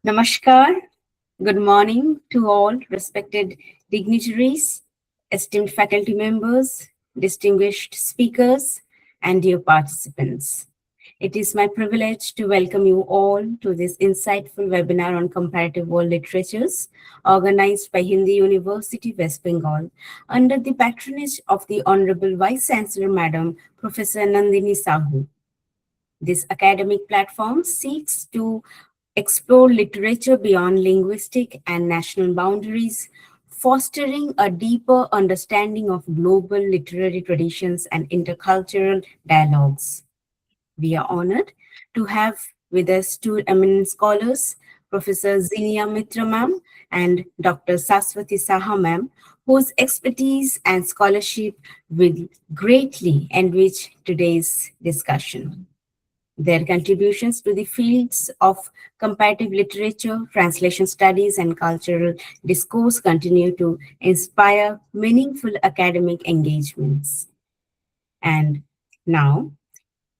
Namaskar. Good morning to all respected dignitaries, esteemed faculty members, distinguished speakers, and dear participants. It is my privilege to welcome you all to this insightful webinar on comparative world literatures organized by Hindi University, West Bengal under the patronage of the Honorable Vice-Chancellor Madam Professor Nandini Sahu. This academic platform seeks to explore literature beyond linguistic and national boundaries, fostering a deeper understanding of global literary traditions and intercultural dialogues. We are honored to have with us two eminent scholars, Professor Zinia Mitra ma'am and Dr. Saswati Saha ma'am, whose expertise and scholarship will greatly enrich today's discussion. Their contributions to the fields of comparative literature, translation studies, and cultural discourse continue to inspire meaningful academic engagements. And now,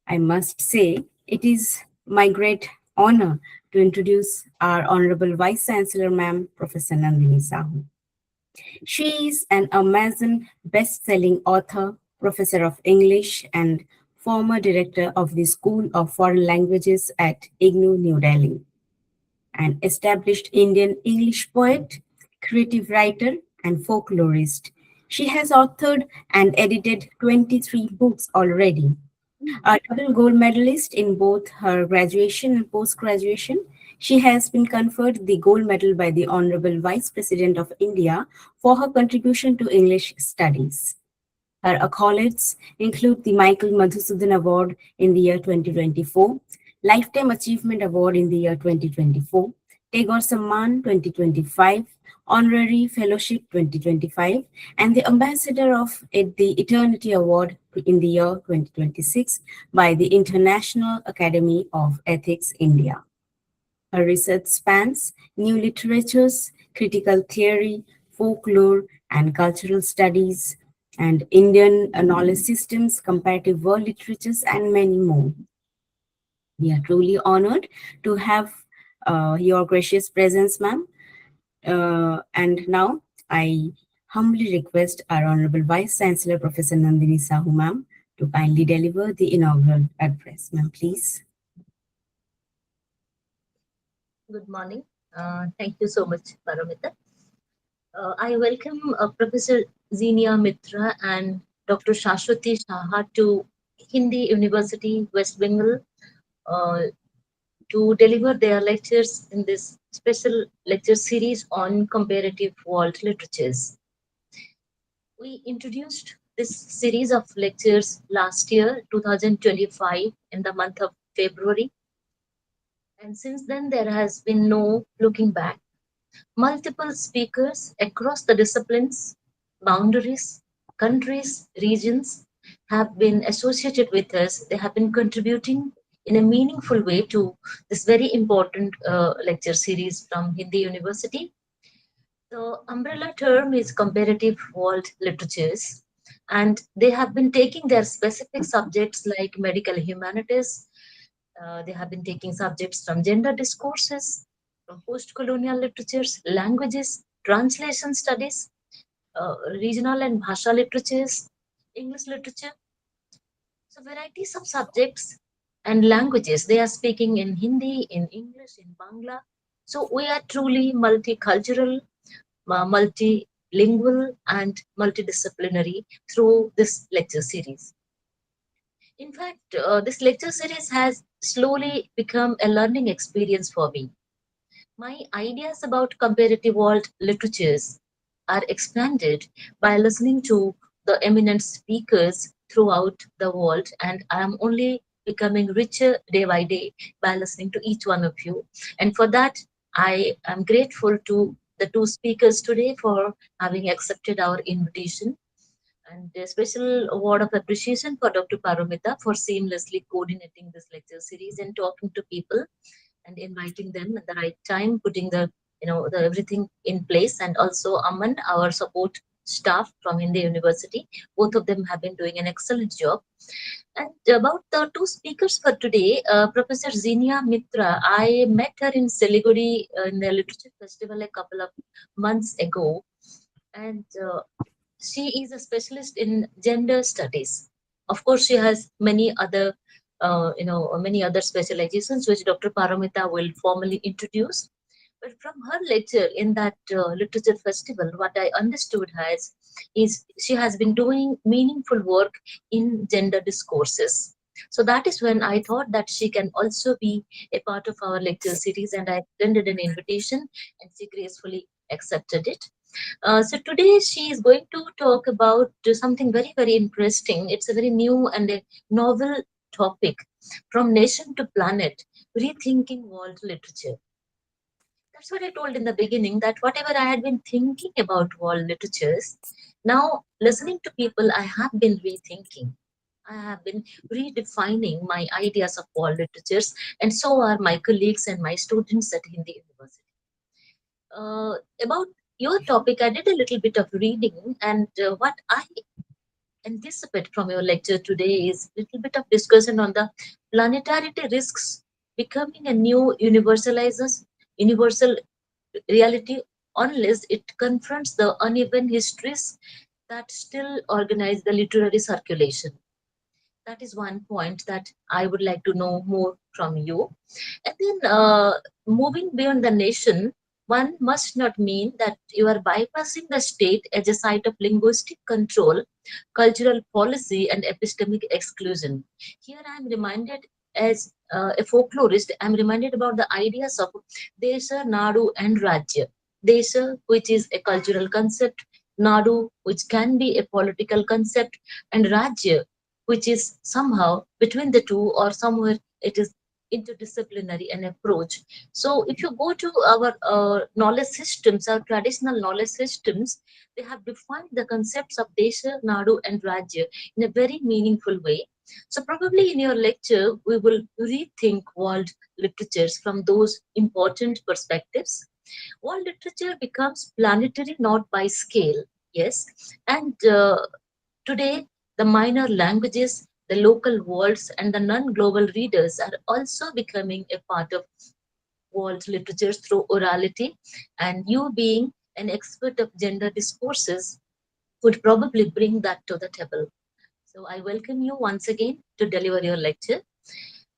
I must say, it is my great honor to introduce our Honorable Vice-Chancellor, Ma'am, Professor Nandini Sahu. She is an Amazon best-selling author, professor of English, and former director of the School of Foreign Languages at IGNOU, New Delhi. An established Indian English poet, creative writer, and folklorist. She has authored and edited 23 books already. A double gold medalist in both her graduation and post-graduation, she has been conferred the gold medal by the Honorable Vice President of India for her contribution to English studies. Her accolades include the Michael Madhusudan Award in the year 2024, Lifetime Achievement Award in the year 2024, Tagore Samman 2025, Honorary Fellowship 2025, and the Ambassador of the Eternity Award in the year 2026 by the International Academy of Ethics, India. Her research spans new literatures, critical theory, folklore, and cultural studies, and Indian knowledge systems, comparative world literatures, and many more. We are truly honored to have your gracious presence, ma'am. And now I humbly request our Honorable Vice Chancellor, Professor Nandini Sahu, ma'am, to kindly deliver the inaugural address. Ma'am, please. Good morning. Thank you so much, Paramita. I welcome Professor Zinia Mitra and Dr. Saswati Saha to Hindi University, West Bengal, uh, to deliver their lectures in this special lecture series on comparative world literatures. We introduced this series of lectures last year, 2025, in the month of February. And since then, there has been no looking back. Multiple speakers across the disciplines, boundaries, countries, regions have been associated with us. They have been contributing in a meaningful way to this very important lecture series from Hindi University. The umbrella term is comparative world literatures, and they have been taking their specific subjects like medical humanities. They have been taking subjects from gender discourses, from post-colonial literatures, languages, translation studies, regional and bhasha literatures, English literature. So varieties of subjects and languages. They are speaking in Hindi, in English, in Bangla. So we are truly multicultural, multilingual, and multidisciplinary through this lecture series. In fact, this lecture series has slowly become a learning experience for me. My ideas about comparative world literatures are expanded by listening to the eminent speakers throughout the world, and I am only becoming richer day by day by listening to each one of you. And for that, I am grateful to the two speakers today for having accepted our invitation. And a special word of appreciation for Dr. Paramita for seamlessly coordinating this lecture series and talking to people and inviting them at the right time, putting the everything in place, and also Aman, our support staff from Hindi University. Both of them have been doing an excellent job. And about the two speakers for today, Professor Zinia Mitra, I met her in Siliguri in the Literature Festival a couple of months ago. And she is a specialist in gender studies. Of course, she has many other specializations which Dr. Paramita will formally introduce. But from her lecture in that literature festival, what I understood has is she has been doing meaningful work in gender discourses. So that is when I thought that she can also be a part of our lecture series, and I extended an invitation, and she gracefully accepted it. So today she is going to talk about something very, very interesting. It's a very new and a novel topic, from nation to planet, rethinking world literature. That's what I told in the beginning, that whatever I had been thinking about world literatures, now listening to people, I have been rethinking. I have been redefining my ideas of world literatures, and so are my colleagues and my students at Hindi University. About your topic, I did a little bit of reading, and what I anticipate from your lecture today is a little bit of discussion on the planetarity risks becoming a new universal reality unless it confronts the uneven histories that still organize the literary circulation. That is one point that I would like to know more from you. And then moving beyond the nation, one must not mean that you are bypassing the state as a site of linguistic control, cultural policy, and epistemic exclusion. Here I am reminded, as a folklorist, I am reminded about the ideas of Desha, Nadu, and Rajya. Desha, which is a cultural concept, Nadu, which can be a political concept, and Rajya, which is somehow between the two, or somewhere it is interdisciplinary an approach. So if you go to our knowledge systems, our traditional knowledge systems, they have defined the concepts of Desha, Nadu, and Rajya in a very meaningful way. So probably in your lecture, we will rethink world literatures from those important perspectives. World literature becomes planetary not by scale, yes, and today, the minor languages, the local worlds, and the non global readers are also becoming a part of world literature through orality. And you, being an expert of gender discourses, would probably bring that to the table. So I welcome you once again to deliver your lecture.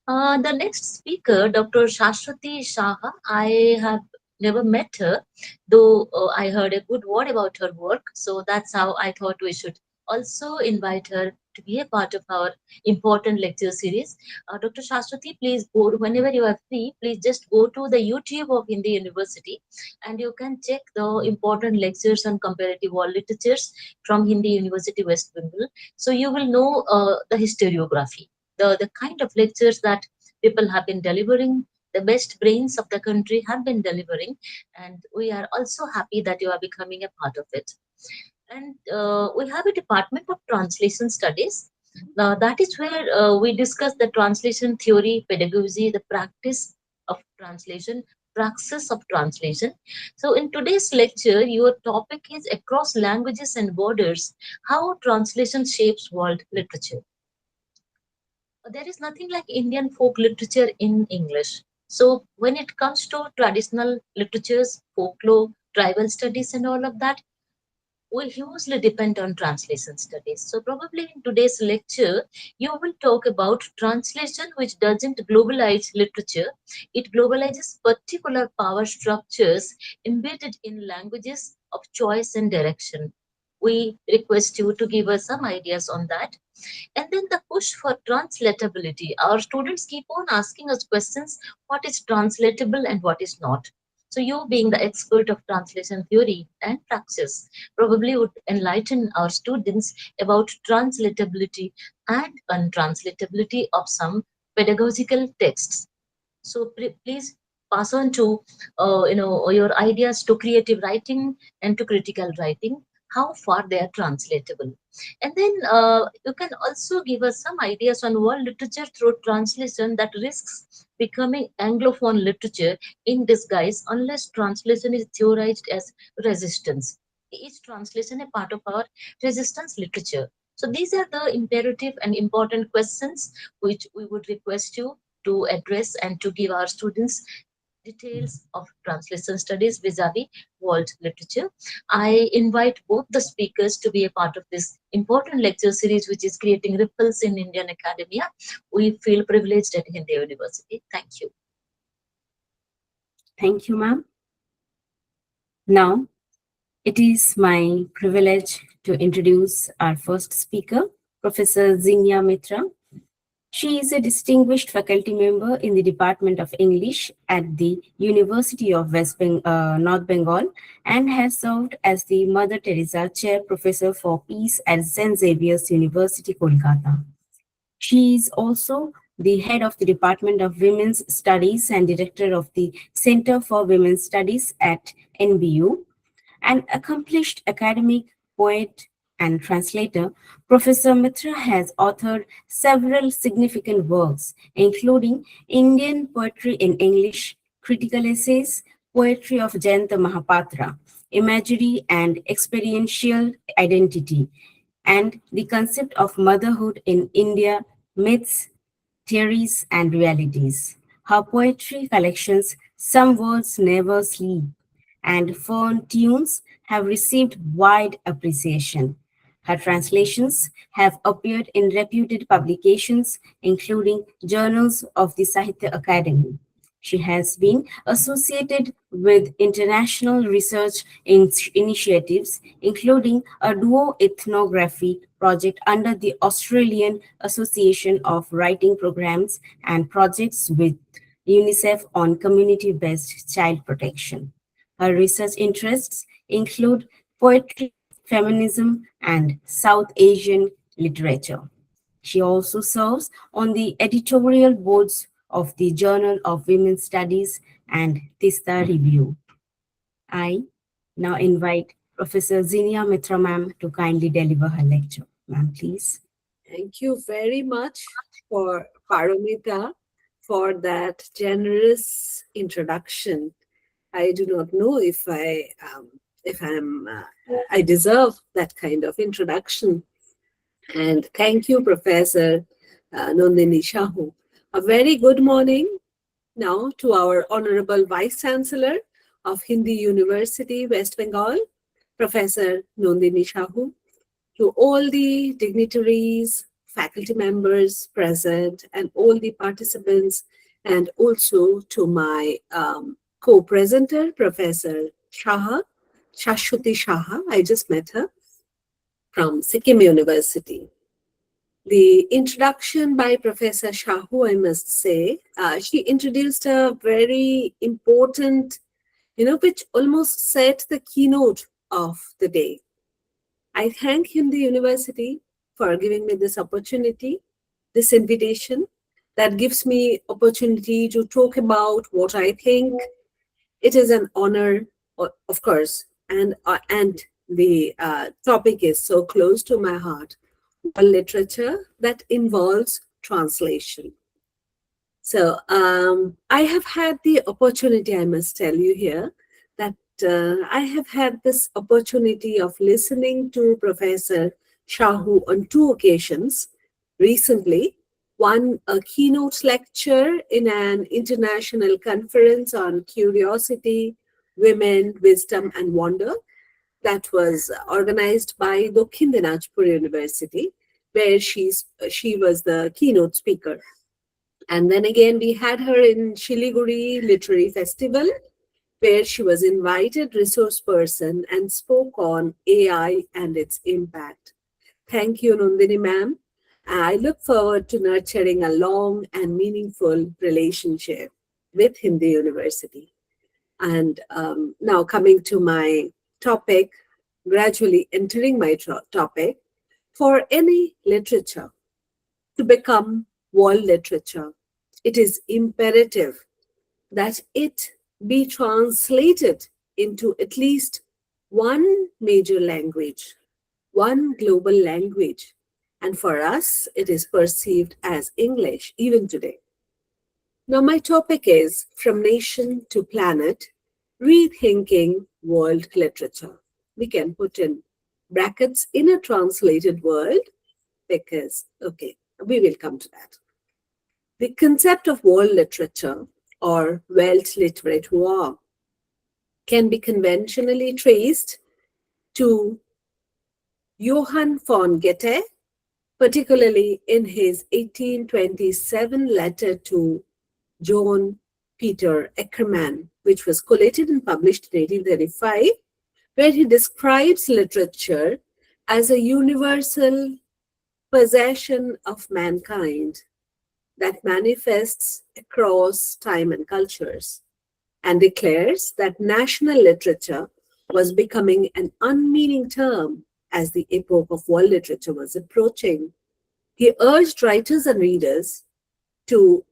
The next speaker, Dr. Saswati Saha, I have never met her, though I heard a good word about her work. So that's how I thought we should also invite her to be a part of our important lecture series. Dr. Saswati, please go, whenever you are free, please just go to the YouTube of Hindi University, and you can check the important lectures on comparative world literatures from Hindi University West Bengal. So you will know the historiography, the kind of lectures that people have been delivering, the best brains of the country have been delivering, and we are also happy that you are becoming a part of it. And we have a department of translation studies. That is where we discuss the translation theory, pedagogy, the practice of translation, praxis of translation. So in today's lecture, your topic is across languages and borders, how translation shapes world literature. There is nothing like Indian folk literature in English. So when it comes to traditional literatures, folklore, tribal studies, and all of that, we hugely depend on translation studies. So probably in today's lecture, you will talk about translation, which doesn't globalize literature. It globalizes particular power structures embedded in languages of choice and direction. We request you to give us some ideas on that. And then the push for translatability. Our students keep on asking us questions, what is translatable and what is not. So you, being the expert of translation theory and praxis, probably would enlighten our students about translatability and untranslatability of some pedagogical texts. So please pass on to your ideas to creative writing and to critical writing, how far they are translatable. And then you can also give us some ideas on world literature through translation that risks becoming Anglophone literature in disguise unless translation is theorized as resistance. each translation a part of our resistance literature. So these are the imperative and important questions which we would request you to address and to give our students details of translation studies vis-a-vis world literature. I invite both the speakers to be a part of this important lecture series, which is creating ripples in Indian academia. We feel privileged at Hindi University. Thank you. Thank you, ma'am. Now, it is my privilege to introduce our first speaker, Professor Zinia Mitra. She is a distinguished faculty member in the Department of English at the University of North Bengal and has served as the Mother Teresa Chair Professor for Peace at St. Xavier's University, Kolkata. She is also the head of the Department of Women's Studies and director of the Center for Women's Studies at NBU. An accomplished academic, poet, and translator, Professor Mitra has authored several significant works, including Indian Poetry in English, Critical Essays, Poetry of Jayanta Mahapatra, Imagery and Experiential Identity, and The Concept of Motherhood in India, Myths, Theories, and Realities. Her poetry collections, Some Words Never Sleep, and Fern Tunes have received wide appreciation. Her translations have appeared in reputed publications, including journals of the Sahitya Academy. She has been associated with international research initiatives, including a duo ethnography project under the Australian Association of Writing Programs and projects with UNICEF on community based child protection. Her research interests include poetry, feminism, and South Asian literature. She also serves on the editorial boards of the Journal of Women's Studies and Tista Review. I now invite Professor Zinia Mitra ma'am to kindly deliver her lecture. Ma'am, please. Thank you very much for Paramita for that generous introduction. I do not know if I deserve that kind of introduction. And thank you, Professor Nandini Sahu. A very good morning now to our Honorable Vice-Chancellor of Hindi University, West Bengal, Professor Nandini Sahu, to all the dignitaries, faculty members present, and all the participants, and also to my co-presenter, Professor Saha, Saswati Saha. I just met her from Sikkim University. The introduction by Professor Sahu, I must say, she introduced a very important, which almost set the keynote of the day. I thank Hindi University for giving me this opportunity, this invitation that gives me opportunity to talk about what I think. It is an honor, of course, and the topic is so close to my heart, world literature that involves translation. So I have had the opportunity, I must tell you here, that I have had this opportunity of listening to Professor Sahu on two occasions recently. One, a keynote lecture in an international conference on curiosity, women, wisdom, and wonder that was organized by Dokhin Dinajpur University, where she was the keynote speaker. And then again, we had her in Shiliguri Literary Festival, where she was invited resource person and spoke on AI and its impact. Thank you, Nandini ma'am. I look forward to nurturing a long and meaningful relationship with Hindi University. And now coming to my topic, gradually entering my topic, for any literature to become world literature, it is imperative that it be translated into at least one major language, one global language. And for us, it is perceived as English even today. Now, my topic is From Nation to Planet, Rethinking World Literature. we can put in brackets in a translated world because, okay, we will come to that. The concept of world literature or Weltliteratur can be conventionally traced to Johann von Goethe, particularly in his 1827 letter to John Peter Eckermann, which was collated and published in 1835, where he describes literature as a universal possession of mankind that manifests across time and cultures, and declares that national literature was becoming an unmeaning term as the epoch of world literature was approaching. He urged writers and readers to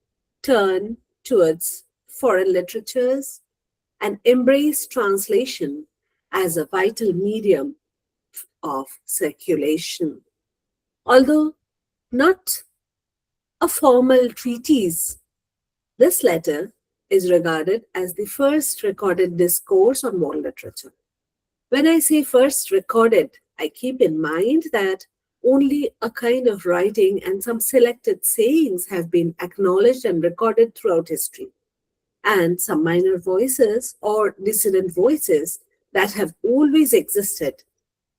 turn towards foreign literatures and embrace translation as a vital medium of circulation. Although not a formal treatise, this letter is regarded as the first recorded discourse on world literature. When I say first recorded, I keep in mind that only a kind of writing and some selected sayings have been acknowledged and recorded throughout history, and some minor voices or dissident voices that have always existed.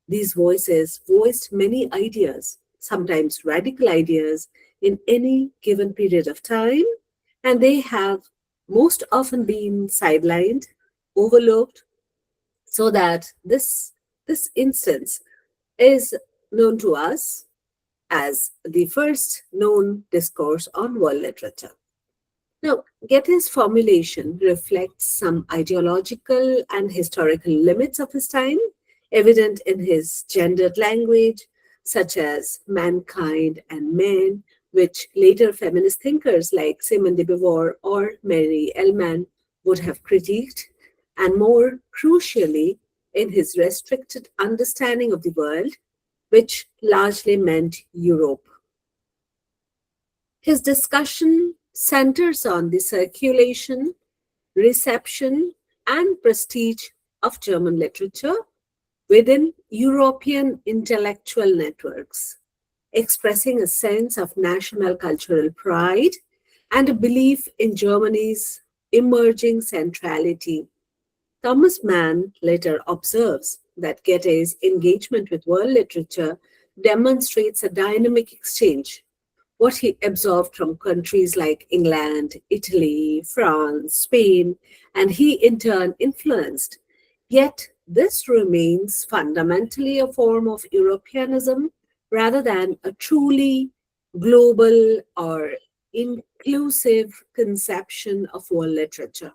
These voices voiced many ideas, sometimes radical ideas, in any given period of time, and they have most often been sidelined, overlooked, so that this instance is known to us as the first known discourse on world literature. Now, Goethe's formulation reflects some ideological and historical limits of his time, evident in his gendered language, such as mankind and men, which later feminist thinkers like Simone de Beauvoir or Mary Ellman would have critiqued, and more crucially, in his restricted understanding of the world, which largely meant Europe. His discussion centers on the circulation, reception, and prestige of German literature within European intellectual networks, expressing a sense of national cultural pride and a belief in Germany's emerging centrality. Thomas Mann later observes that Goethe's engagement with world literature demonstrates a dynamic exchange. What he absorbed from countries like England, Italy, France, Spain, and he in turn influenced. Yet this remains fundamentally a form of Europeanism rather than a truly global or inclusive conception of world literature.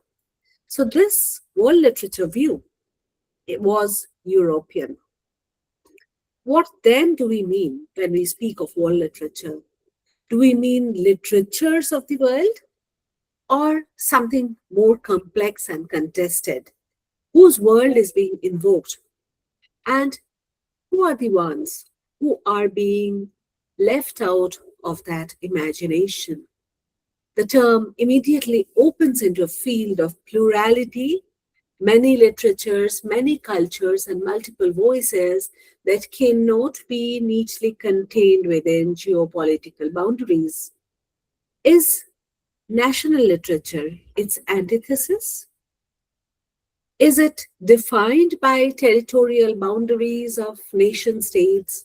So this world literature view, it was European. What then do we mean when we speak of world literature? Do we mean literatures of the world or something more complex and contested? Whose world is being invoked? And who are the ones who are being left out of that imagination? The term immediately opens into a field of plurality, many literatures, many cultures, and multiple voices that cannot be neatly contained within geopolitical boundaries. Is national literature its antithesis? Is it defined by territorial boundaries of nation states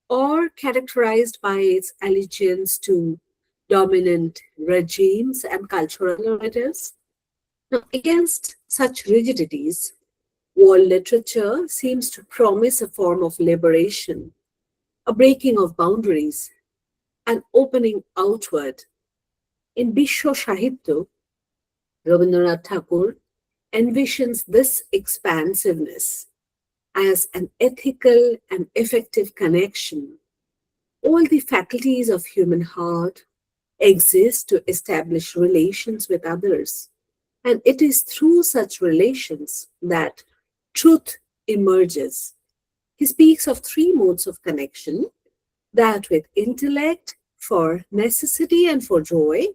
or characterized by its allegiance to dominant regimes and cultural narratives? Now, against such rigidities, world literature seems to promise a form of liberation, a breaking of boundaries, an opening outward. In Bisho Sahitya, Rabindranath Tagore envisions this expansiveness as an ethical and effective connection. All the faculties of human heart exist to establish relations with others, and it is through such relations that truth emerges. He speaks of three modes of connection: that with intellect for necessity and for joy,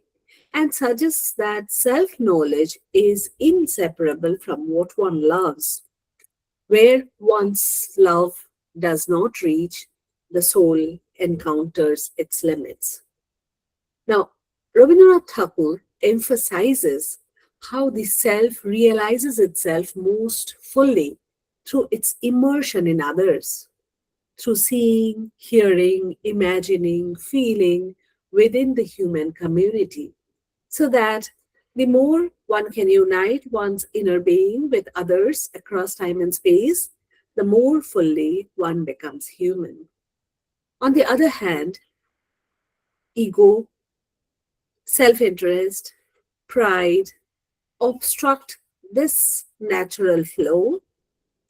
and suggests that self-knowledge is inseparable from what one loves. Where once love does not reach, the soul encounters its limits. Now, Rabindranath Tagore emphasizes how the self realizes itself most fully through its immersion in others, through seeing, hearing, imagining, feeling within the human community, so that the more one can unite one's inner being with others across time and space, the more fully one becomes human. On the other hand, ego, self interest, pride obstruct this natural flow,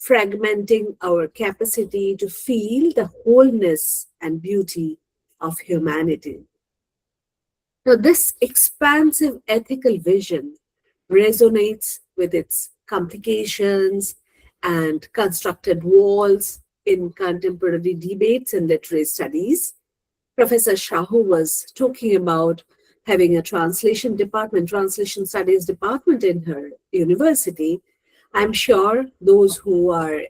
fragmenting our capacity to feel the wholeness and beauty of humanity. Now, this expansive ethical vision resonates with its complications and constructed walls in contemporary debates and literary studies. Professor Sahu was talking about having a translation department, translation studies department in her university. I'm sure those who are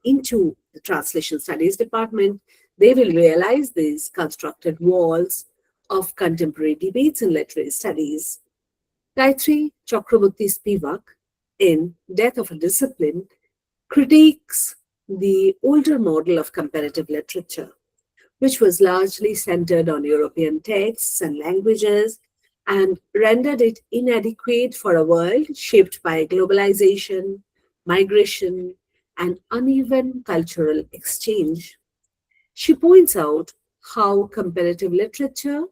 into the translation studies department, they will realize these constructed walls of contemporary debates and literary studies. Gayatri Chakraborty Spivak, in Death of a Discipline, critiques the older model of comparative literature, which was largely centered on European texts and languages and rendered it inadequate for a world shaped by globalization, migration, and uneven cultural exchange. She points out how comparative literature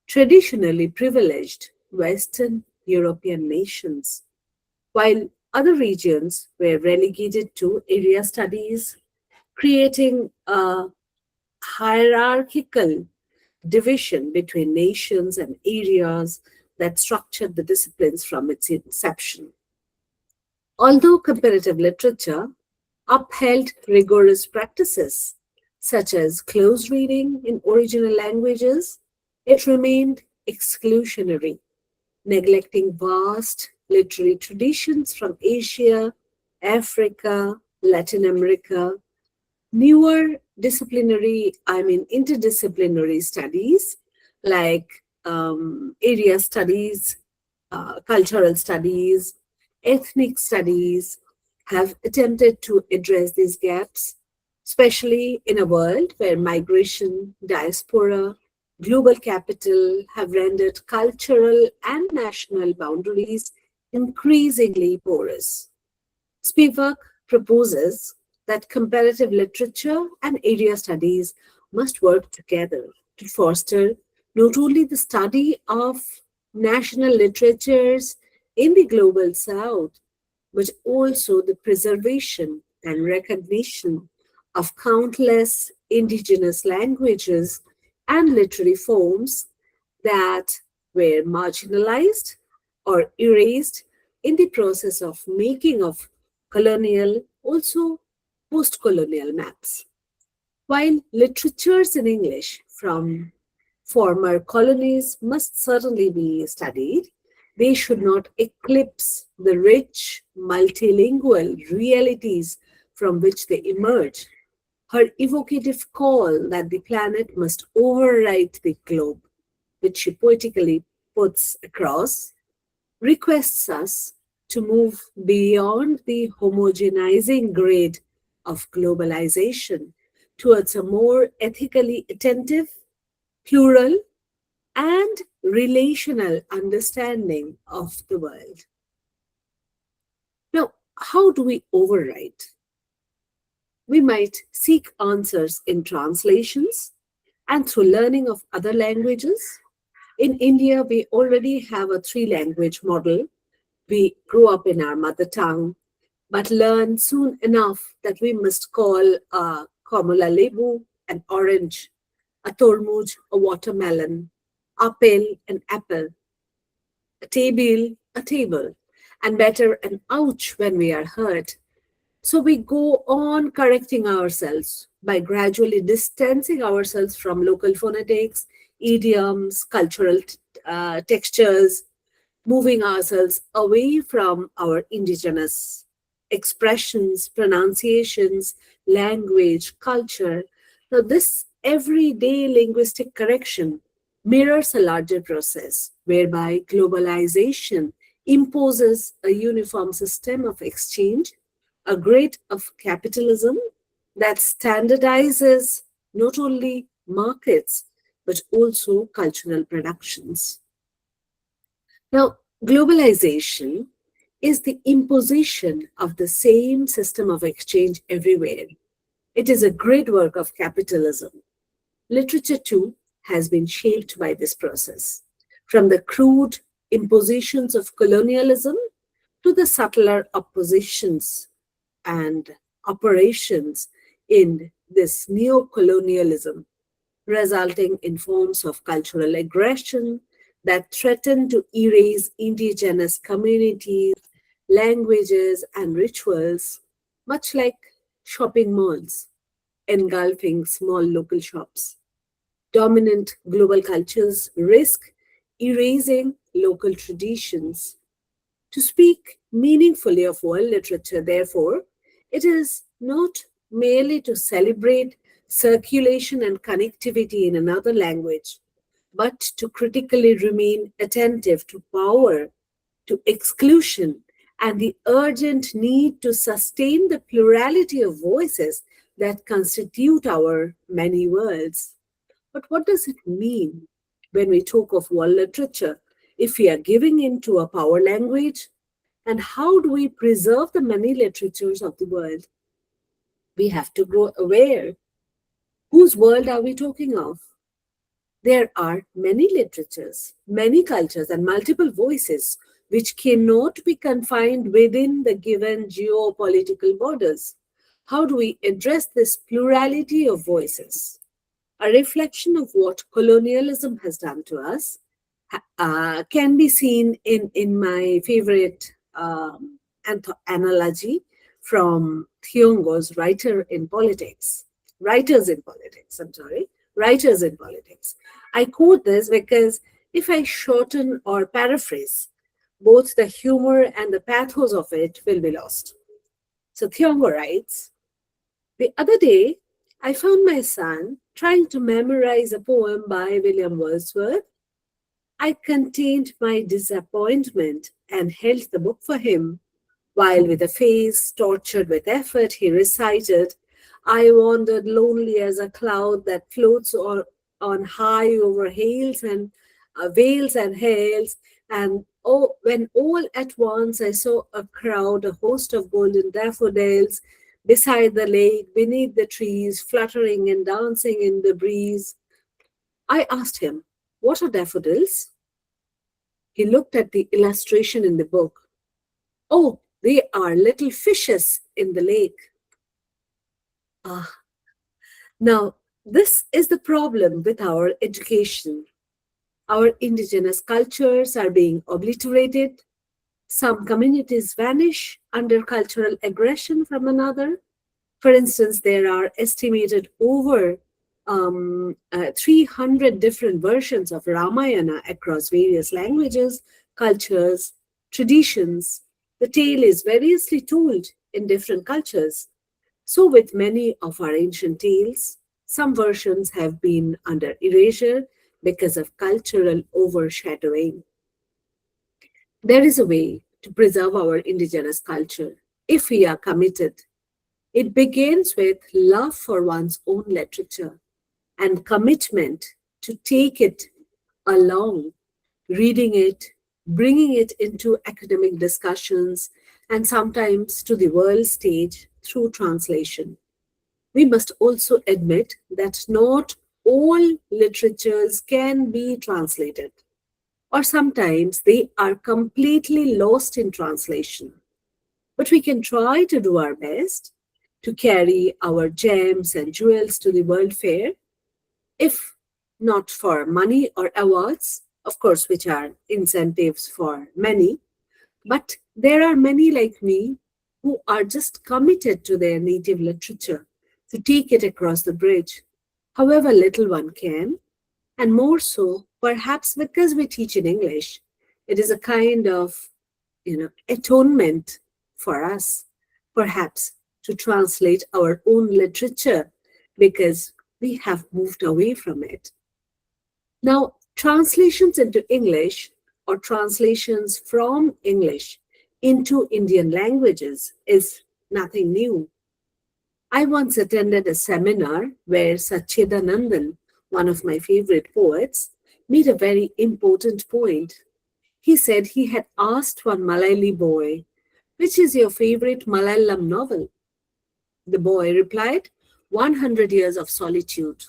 traditionally privileged Western European nations, while other regions were relegated to area studies, creating a hierarchical division between nations and areas that structured the disciplines from its inception. Although comparative literature upheld rigorous practices such as close reading in original languages, it remained exclusionary, neglecting vast literary traditions from Asia, Africa, Latin America. Newer interdisciplinary studies like area studies, cultural studies, ethnic studies have attempted to address these gaps, especially in a world where migration, diaspora, global capital have rendered cultural and national boundaries increasingly porous. Spivak proposes that comparative literature and area studies must work together to foster not only the study of national literatures in the global south, but also the preservation and recognition of countless indigenous languages and literary forms that were marginalized or erased in the process of making of colonial, also post-colonial maps. While literatures in English from former colonies must certainly be studied, they should not eclipse the rich multilingual realities from which they emerge. Her evocative call that the planet must overwrite the globe, which she poetically puts across, requests us to move beyond the homogenizing grade of globalization towards a more ethically attentive, plural, and relational understanding of the world. Now, how do we overwrite? We might seek answers in translations and through learning of other languages. In India, we already have a three-language model. We grew up in our mother tongue, but learn soon enough that we must call a komala lebu an orange, a tormoj a watermelon, apple an apple, a table, and better an ouch when we are hurt. So we go on correcting ourselves by gradually distancing ourselves from local phonetics, idioms, cultural textures, moving ourselves away from our indigenous expressions, pronunciations, language, culture. Now, this everyday linguistic correction mirrors a larger process whereby globalization imposes a uniform system of exchange, a grade of capitalism that standardizes not only markets but also cultural productions. Now, globalization is the imposition of the same system of exchange everywhere. It is a great work of capitalism. Literature, too, has been shaped by this process, from the crude impositions of colonialism to the subtler oppositions and operations in this neo-colonialism, resulting in forms of cultural aggression that threaten to erase indigenous communities, languages, and rituals, much like shopping malls engulfing small local shops. Dominant global cultures risk erasing local traditions. To speak meaningfully of world literature, therefore, it is not merely to celebrate circulation and connectivity in another language, but to critically remain attentive to power, to exclusion, and the urgent need to sustain the plurality of voices that constitute our many worlds. But what does it mean when we talk of world literature if we are giving in to a power language? And how do we preserve the many literatures of the world? We have to grow aware. Whose world are we talking of? There are many literatures, many cultures, and multiple voices which cannot be confined within the given geopolitical borders. How do we address this plurality of voices? A reflection of what colonialism has done to us can be seen in my favorite analogy from Thiong'o's Writers in Politics. I quote this because if I shorten or paraphrase, both the humor and the pathos of it will be lost. So Thiong'o writes, the other day, I found my son trying to memorize a poem by William Wordsworth. I contained my disappointment and held the book for him, while with a face tortured with effort he recited, I wandered lonely as a cloud that floats on high over hills and vales and hills, and oh, when all at once I saw a crowd, a host of golden daffodils, beside the lake, beneath the trees, fluttering and dancing in the breeze. I asked him, what are daffodils? He looked at the illustration in the book. Oh, they are little fishes in the lake. Ah, now this is the problem with our education. Our indigenous cultures are being obliterated. Some communities vanish under cultural aggression from another. For instance, there are estimated over 300 different versions of Ramayana across various languages, cultures, traditions. The tale is variously told in different cultures. So with many of our ancient tales, some versions have been under erasure because of cultural overshadowing. There is a way to preserve our indigenous culture if we are committed. It begins with love for one's own literature and commitment to take it along, reading it, bringing it into academic discussions, and sometimes to the world stage through translation. We must also admit that not all literatures can be translated, or sometimes they are completely lost in translation. But we can try to do our best to carry our gems and jewels to the World Fair, if not for money or awards, of course, which are incentives for many, but there are many like me who are just committed to their native literature to take it across the bridge, however little one can, and more so, perhaps because we teach in English. It is a kind of, atonement for us. perhaps to translate our own literature because we have moved away from it. Now, translations into English or translations from English into Indian languages is nothing new. I once attended a seminar where Sachidanandan, one of my favorite poets, made a very important point. He said he had asked one Malayali boy, "Which is your favorite Malayalam novel?" The boy replied, "100 Years of Solitude."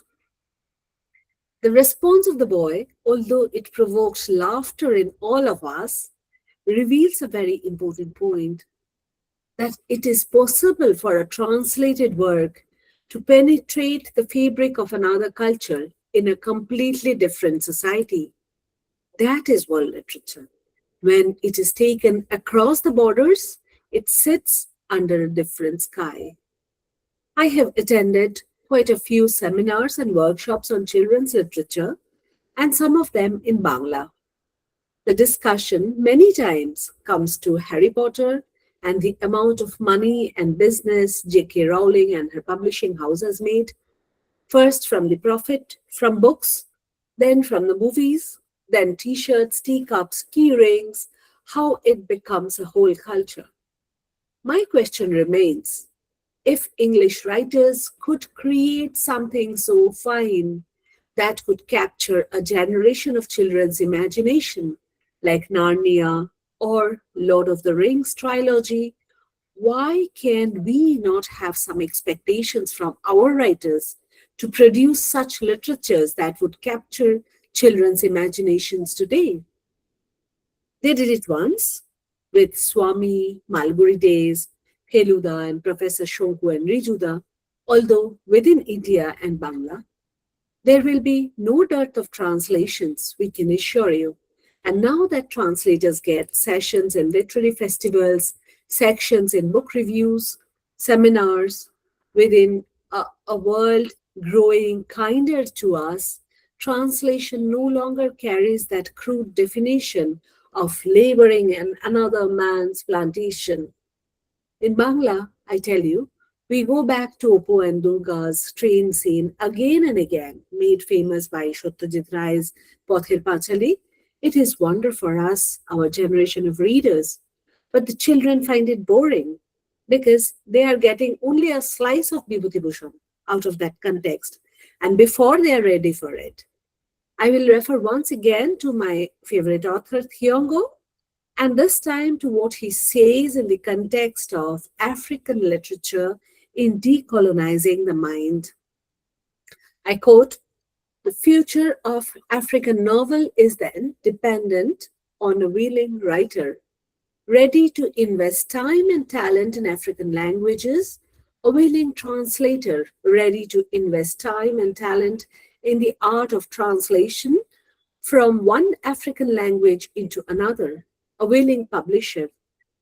The response of the boy, although it provoked laughter in all of us, reveals a very important point, that it is possible for a translated work to penetrate the fabric of another culture in a completely different society. That is world literature. When it is taken across the borders, it sits under a different sky. I have attended quite a few seminars and workshops on children's literature, and some of them in Bangla. The discussion many times comes to Harry Potter and the amount of money and business J.K. Rowling and her publishing house has made, first from the profit from books, then from the movies, then t-shirts, teacups, key rings, how it becomes a whole culture. My question remains, if English writers could create something so fine that could capture a generation of children's imagination, like Narnia or Lord of the Rings trilogy, why can we not have some expectations from our writers to produce such literatures that would capture children's imaginations today? They did it once with Swami, Malguri Days, Feluda, and Professor Shonku and Rijuda, although within India and Bangla, there will be no dearth of translations, we can assure you. And now that translators get sessions in literary festivals, sections in book reviews, seminars, within a world growing kinder to us, translation no longer carries that crude definition of laboring in another man's plantation. In Bangla, I tell you, we go back to Oppo and Durga's train scene again and again, made famous by Satyajit Ray's Pothir Pachali. It is wonder for us, our generation of readers, but the children find it boring because they are getting only a slice of Vibhuti Bhushan out of that context, and before they are ready for it. I will refer once again to my favorite author, Thiongo, and this time to what he says in the context of African literature in decolonizing the mind. I quote, "The future of African novel is then dependent on a willing writer, ready to invest time and talent in African languages, a willing translator, ready to invest time and talent in the art of translation from one African language into another, a willing publisher,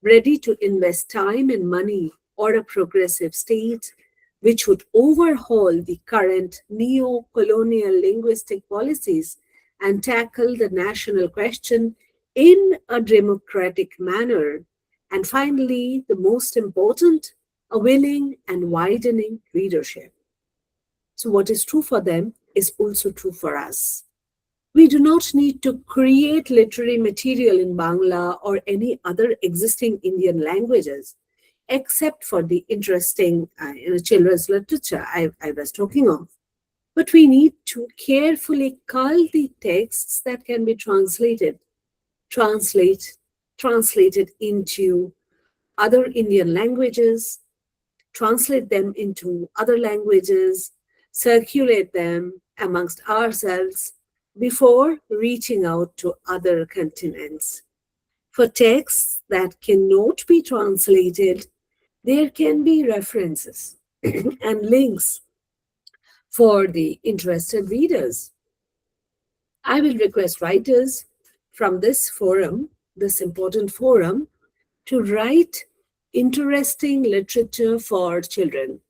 ready to invest time and money, or a progressive state which would overhaul the current neo-colonial linguistic policies and tackle the national question in a democratic manner. And finally, the most important, a willing and widening readership." So what is true for them is also true for us. We do not need to create literary material in Bangla or any other existing Indian languages, except for the interesting children's literature I was talking of. But we need to carefully cull the texts that can be translated into other Indian languages, translate them into other languages, circulate them amongst ourselves before reaching out to other continents. For texts that cannot be translated, there can be references and links for the interested readers. I will request writers from this forum, this important forum, to write interesting literature for children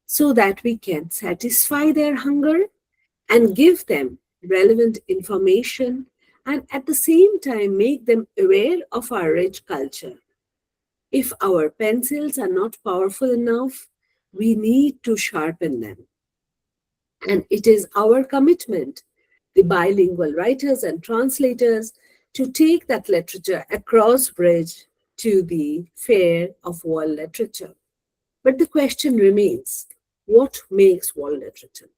so that we can satisfy their hunger and give them relevant information and at the same time make them aware of our rich culture. If our pencils are not powerful enough, we need to sharpen them. And it is our commitment, the bilingual writers and translators, to take that literature across bridge to the fair of world literature. But the question remains, what makes world literature?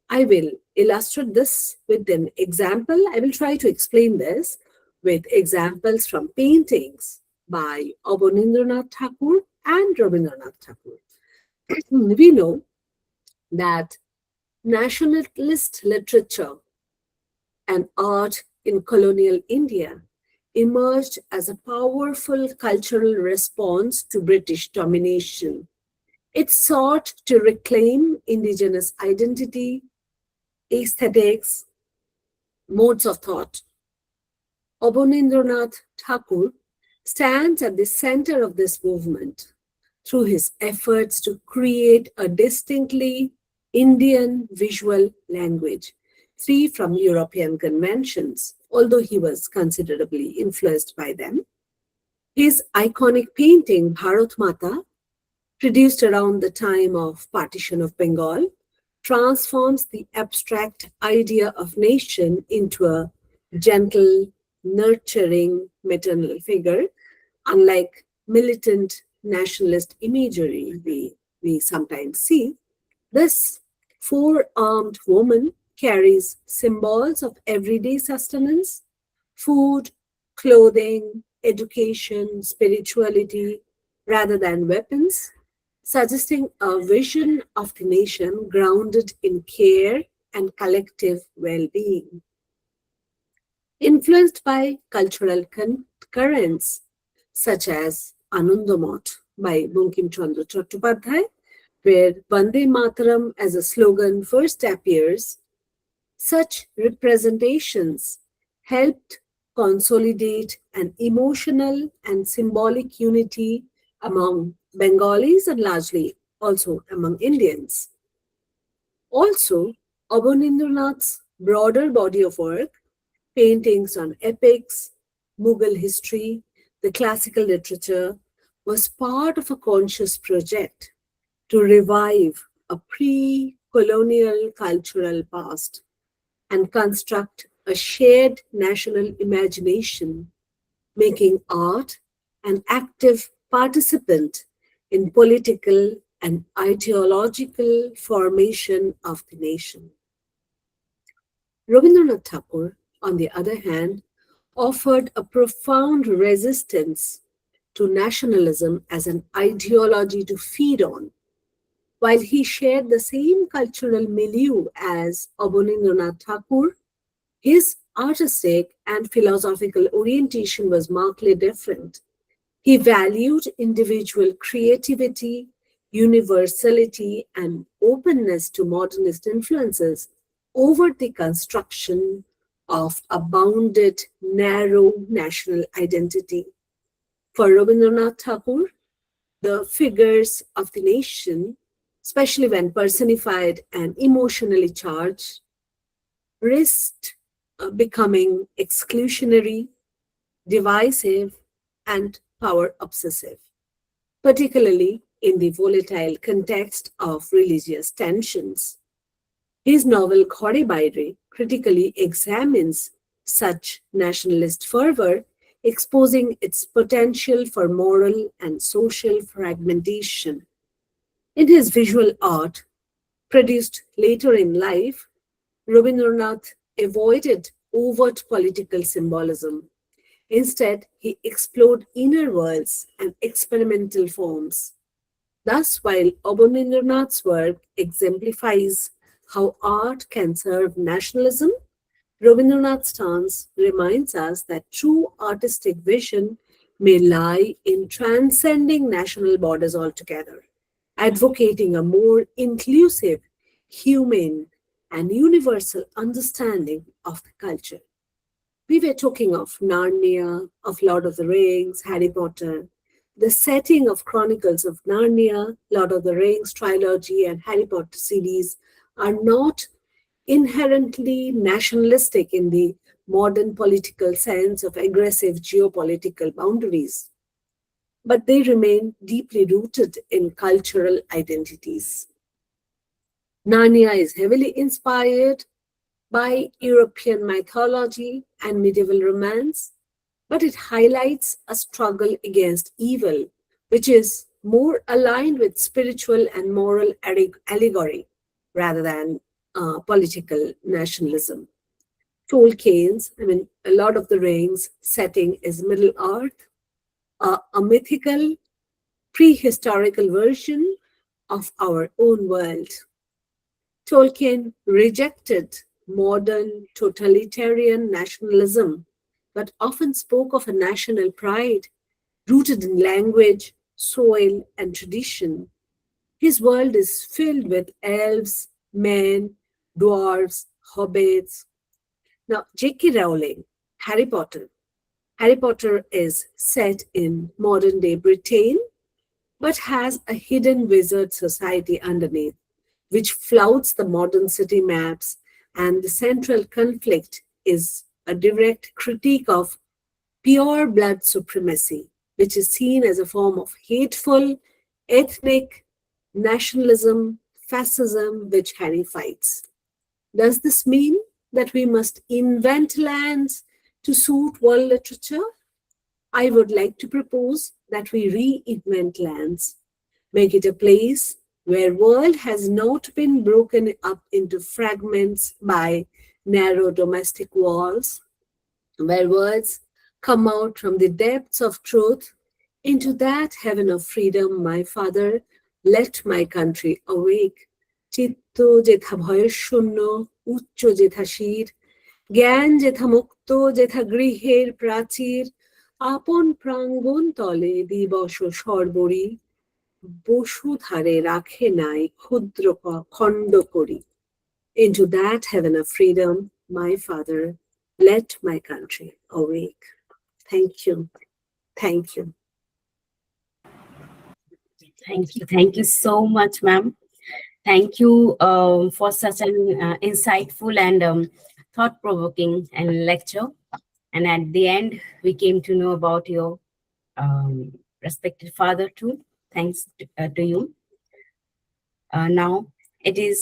I will illustrate this with an example. I will try to explain this with examples from paintings by Abanindranath Thakur and Rabindranath Thakur. We know that nationalist literature and art in colonial India emerged as a powerful cultural response to British domination. It sought to reclaim indigenous identity, aesthetics, modes of thought. Abanindranath Thakur stands at the center of this movement through his efforts to create a distinctly Indian visual language, free from European conventions, although he was considerably influenced by them. His iconic painting, Bharat Mata, produced around the time of partition of Bengal, transforms the abstract idea of nation into a gentle, nurturing maternal figure, unlike militant nationalist imagery we sometimes see. This four-armed woman carries symbols of everyday sustenance, food, clothing, education, spirituality, rather than weapons, suggesting a vision of the nation grounded in care and collective well-being. Influenced by cultural currents such as Anandamot by Bankim Chandra Chattopadhyay, where Vande Mataram as a slogan first appears, such representations helped consolidate an emotional and symbolic unity among Bengalis and largely also among Indians. Also, Abanindranath's broader body of work, paintings on epics, Mughal history, the classical literature, was part of a conscious project to revive a pre-colonial cultural past and construct a shared national imagination, making art an active participant in political and ideological formation of the nation. Rabindranath Tagore, on the other hand, offered a profound resistance to nationalism as an ideology to feed on. While he shared the same cultural milieu as Abanindranath Tagore, his artistic and philosophical orientation was markedly different. He valued individual creativity, universality, and openness to modernist influences over the construction of a bounded, narrow national identity. For Rabindranath Tagore, the figures of the nation, especially when personified and emotionally charged, risked becoming exclusionary, divisive, and power obsessive, particularly in the volatile context of religious tensions. His novel Khode Baire critically examines such nationalist fervor, exposing its potential for moral and social fragmentation. In his visual art, produced later in life, Rabindranath avoided overt political symbolism. Instead, he explored inner worlds and experimental forms. Thus, while Abanindranath's work exemplifies how art can serve nationalism, Rabindranath's stance reminds us that true artistic vision may lie in transcending national borders altogether, advocating a more inclusive, humane, and universal understanding of the culture. We were talking of Narnia, of Lord of the Rings, Harry Potter. The setting of Chronicles of Narnia, Lord of the Rings trilogy, and Harry Potter series are not inherently nationalistic in the modern political sense of aggressive geopolitical boundaries. but they remain deeply rooted in cultural identities. Narnia is heavily inspired by European mythology and medieval romance, but it highlights a struggle against evil, which is more aligned with spiritual and moral allegory rather than political nationalism. Tolkien's, a lot of the Rings setting is Middle Earth, a mythical, prehistorical version of our own world. Tolkien rejected modern totalitarian nationalism, but often spoke of a national pride rooted in language, soil, and tradition. His world is filled with elves, men, dwarves, hobbits. Now, J.K. Rowling, Harry Potter. Harry Potter is set in modern day Britain, but has a hidden wizard society underneath, which flouts the modern city maps, and the central conflict is a direct critique of pure blood supremacy, which is seen as a form of hateful, ethnic nationalism, fascism, which Harry fights. Does this mean that we must invent lands to suit world literature? I would like to propose that we reinvent lands, make it a place where world has not been broken up into fragments by narrow domestic walls, where words come out from the depths of truth into that heaven of freedom, my Father, let my country awake. চিত্ত যেথা ভয়ের শূন্য, উচ্চ যেথা শির, জ্ঞান যেথা মুক্ত, যেথা গৃহের প্রাচীর, আপন প্রাঙ্গণ তলে দিবস সর্বরি, বসুধারে রাখে নাই ক্ষুদ্র খণ্ড করি. Into that heaven of freedom, my Father, let my country awake. Thank you. Thank you. Thank you. Thank you so much, ma'am. Thank you for such an insightful and thought-provoking and lecture. And at the end, we came to know about your respected father too. Thanks to you. Now, it is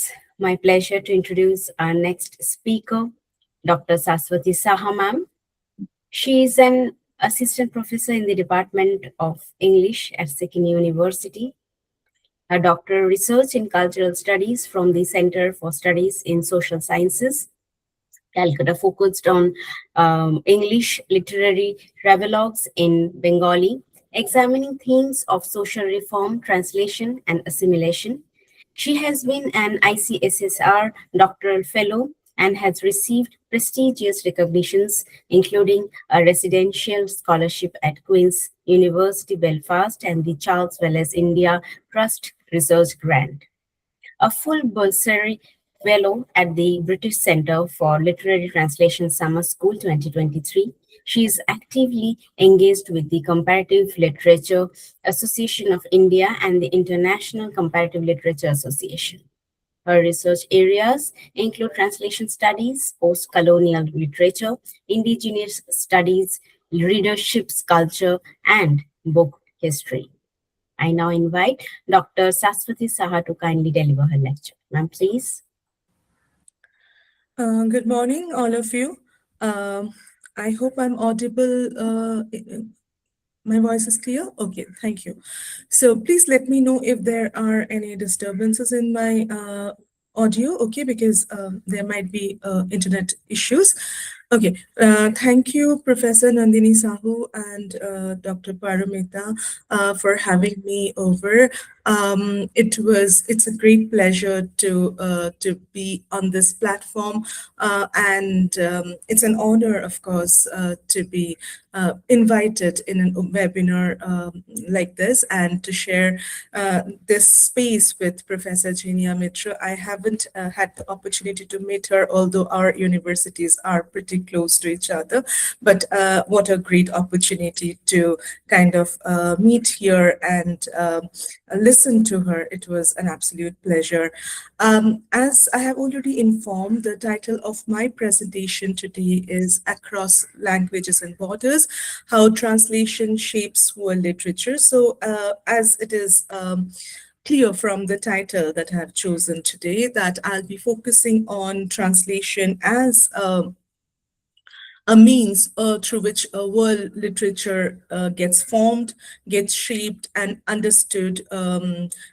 my pleasure to introduce our next speaker, Dr. Saswati Saha, ma'am. She is an assistant professor in the Department of English at Sikkim University. Her doctoral research in cultural studies from the Center for Studies in Social Sciences, Calcutta, focused on English literary travelogues in Bengali, examining themes of social reform, translation, and assimilation. She has been an ICSSR doctoral fellow and has received prestigious recognitions, including a residential scholarship at Queen's University, Belfast, and the Charles Wallace India Trust Research Grant. A full bursary fellow at the British Centre for Literary Translation Summer School 2023. She is actively engaged with the Comparative Literature Association of India and the International Comparative Literature Association. Her research areas include translation studies, post-colonial literature, indigenous studies, readership culture, and book history. I now invite Dr. Saswati Saha to kindly deliver her lecture. Ma'am, please. Good morning, all of you. I hope I'm audible. My voice is clear? Okay, thank you. So please let me know if there are any disturbances in my audio, okay, because there might be internet issues. Okay, thank you, Professor Nandini Sahu and Dr. Paramita for having me over. It's a great pleasure to be on this platform, and it's an honor, of course, to be invited in a webinar like this and to share this space with Professor Zinia Mitra. I haven't had the opportunity to meet her, although our universities are pretty very close to each other. But what a great opportunity to kind of meet here and listen to her. It was an absolute pleasure. As I have already informed, the title of my presentation today is Across Languages and Borders, How Translation Shapes World Literature. So as it is clear from the title that I have chosen today, that I'll be focusing on translation as a means through which world literature gets formed, gets shaped and understood,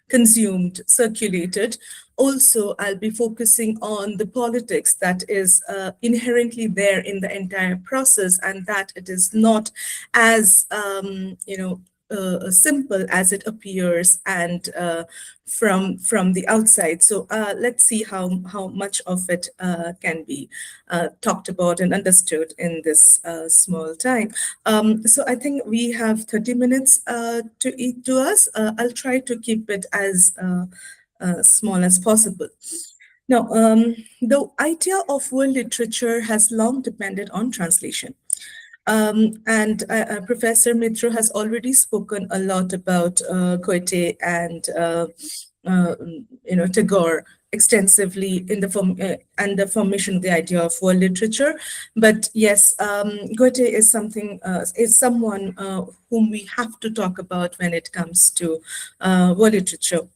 consumed, circulated. Also, I'll be focusing on the politics that is inherently there in the entire process, and that it is not as, simple as it appears and from the outside. So let's see how much of it can be talked about and understood in this small time. So I think we have 30 minutes to us. I'll try to keep it as small as possible. Now, the idea of world literature has long depended on translation. And Professor Mitra has already spoken a lot about Goethe and Tagore extensively in the and the formation of the idea of world literature. But yes, Goethe is someone whom we have to talk about when it comes to world literature.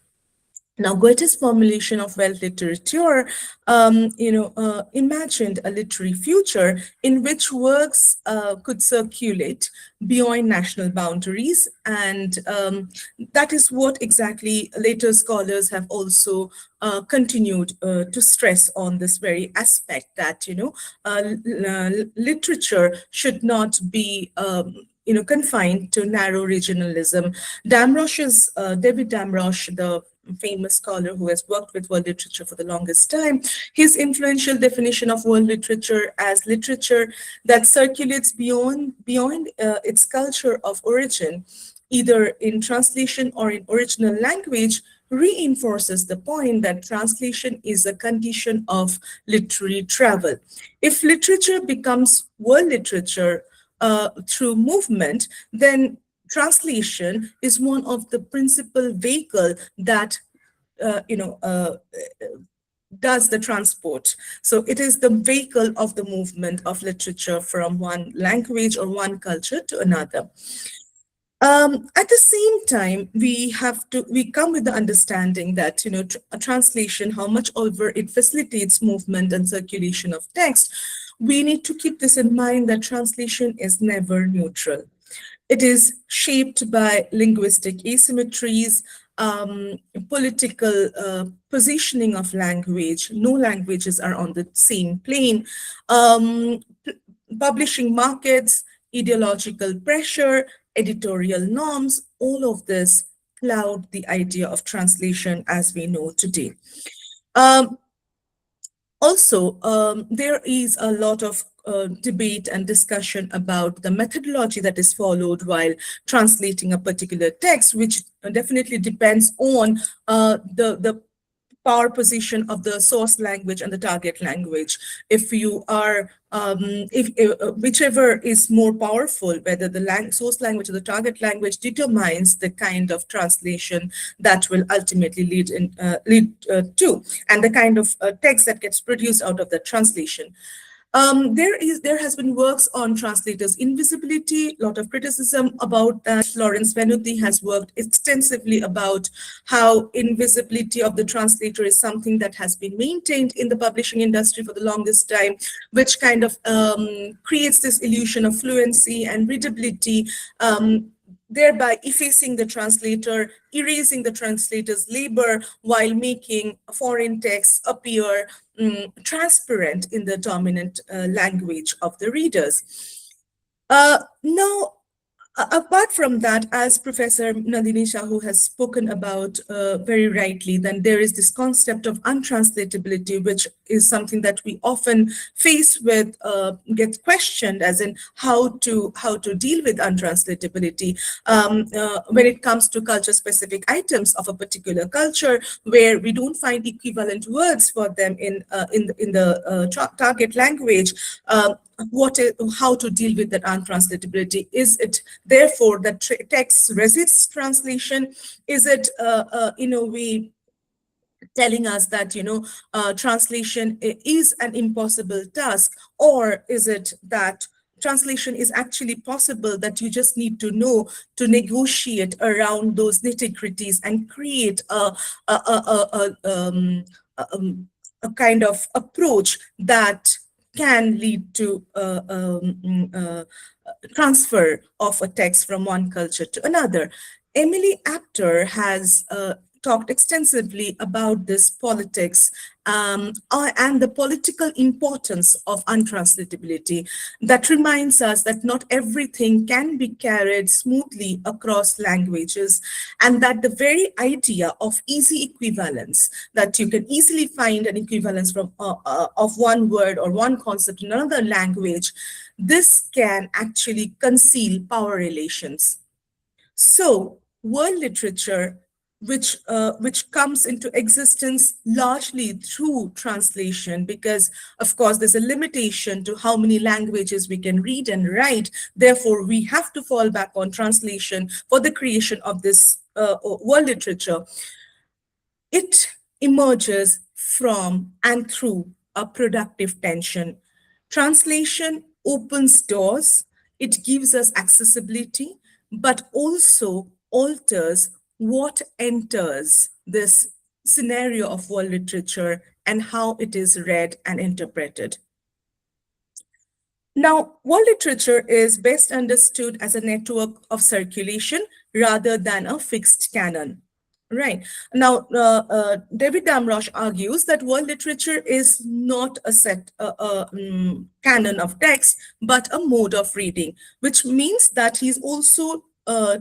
Now, Goethe's formulation of world literature, imagined a literary future in which works could circulate beyond national boundaries, and that is what exactly later scholars have also continued to stress on this very aspect, that literature should not be confined to narrow regionalism. David Damrosch, the famous scholar who has worked with world literature for the longest time, his influential definition of world literature as literature that circulates beyond its culture of origin, either in translation or in original language, reinforces the point that translation is a condition of literary travel. If literature becomes world literature through movement, then translation is one of the principal vehicle that does the transport. So it is the vehicle of the movement of literature from one language or one culture to another. At the same time, we come with the understanding that a translation, how much over it facilitates movement and circulation of text, we need to keep this in mind, that translation is never neutral. It is shaped by linguistic asymmetries, political positioning of language. No languages are on the same plane. Publishing markets, ideological pressure, editorial norms, all of this cloud the idea of translation as we know today. Also, there is a lot of debate and discussion about the methodology that is followed while translating a particular text, which definitely depends on the power position of the source language and the target language. If you are, whichever is more powerful, whether the source language or the target language, determines the kind of translation that will ultimately lead to, and the kind of text that gets produced out of the translation. There has been works on translators' invisibility, a lot of criticism about that. Lawrence Venuti has worked extensively about how invisibility of the translator is something that has been maintained in the publishing industry for the longest time, which kind of creates this illusion of fluency and readability, thereby effacing the translator, erasing the translator's labor while making foreign texts appear transparent in the dominant language of the readers. Now, apart from that, as Professor Nandini Sahu has spoken about very rightly, then there is this concept of untranslatability, which is something that we often face with, gets questioned, as in how to deal with untranslatability when it comes to culture-specific items of a particular culture, where we don't find equivalent words for them in the target language. how to deal with that untranslatability. Is it therefore that text resists translation? Is it in a way telling us that translation is an impossible task, or is it that translation is actually possible, that you just need to know to negotiate around those nitty-gritties and create a kind of approach that can lead to transfer of a text from one culture to another. Emily Apter has talked extensively about this politics and the political importance of untranslatability. That reminds us that not everything can be carried smoothly across languages, and that the very idea of easy equivalence, that you can easily find an equivalence from of one word or one concept in another language, this can actually conceal power relations. So, world literature, which comes into existence largely through translation, because of course there's a limitation to how many languages we can read and write. Therefore, we have to fall back on translation for the creation of this world literature. It emerges from and through a productive tension. Translation opens doors, it gives us accessibility, but also alters what enters this scenario of world literature and how it is read and interpreted. Now, world literature is best understood as a network of circulation rather than a fixed canon. Right. Now, David Damrosch argues that world literature is not a set canon of text, but a mode of reading, which means that he's also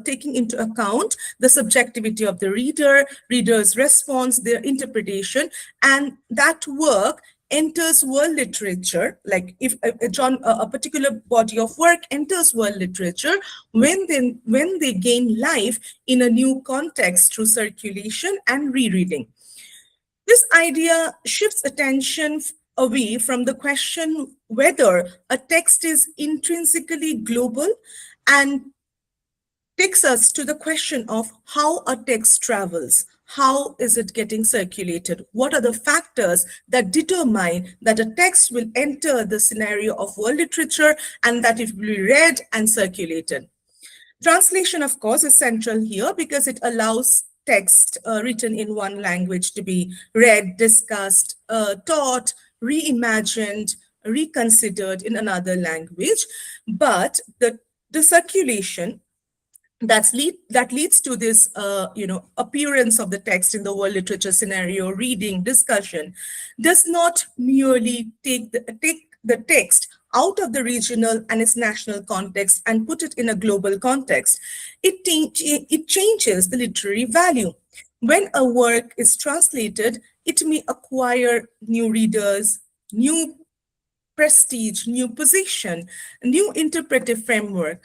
taking into account the subjectivity of the reader, reader's response, their interpretation, and that work enters world literature, like if a particular body of work enters world literature when they gain life in a new context through circulation and rereading. This idea shifts attention away from the question whether a text is intrinsically global and takes us to the question of how a text travels. How is it getting circulated? What are the factors that determine that a text will enter the scenario of world literature and that it will be read and circulated? Translation, of course, is central here because it allows text written in one language to be read, discussed, taught, reimagined, reconsidered in another language. But the circulation that leads to this appearance of the text in the world literature scenario, reading, discussion, does not merely take the text out of the regional and its national context and put it in a global context. It changes the literary value. When a work is translated, it may acquire new readers, new prestige, new position, new interpretive framework.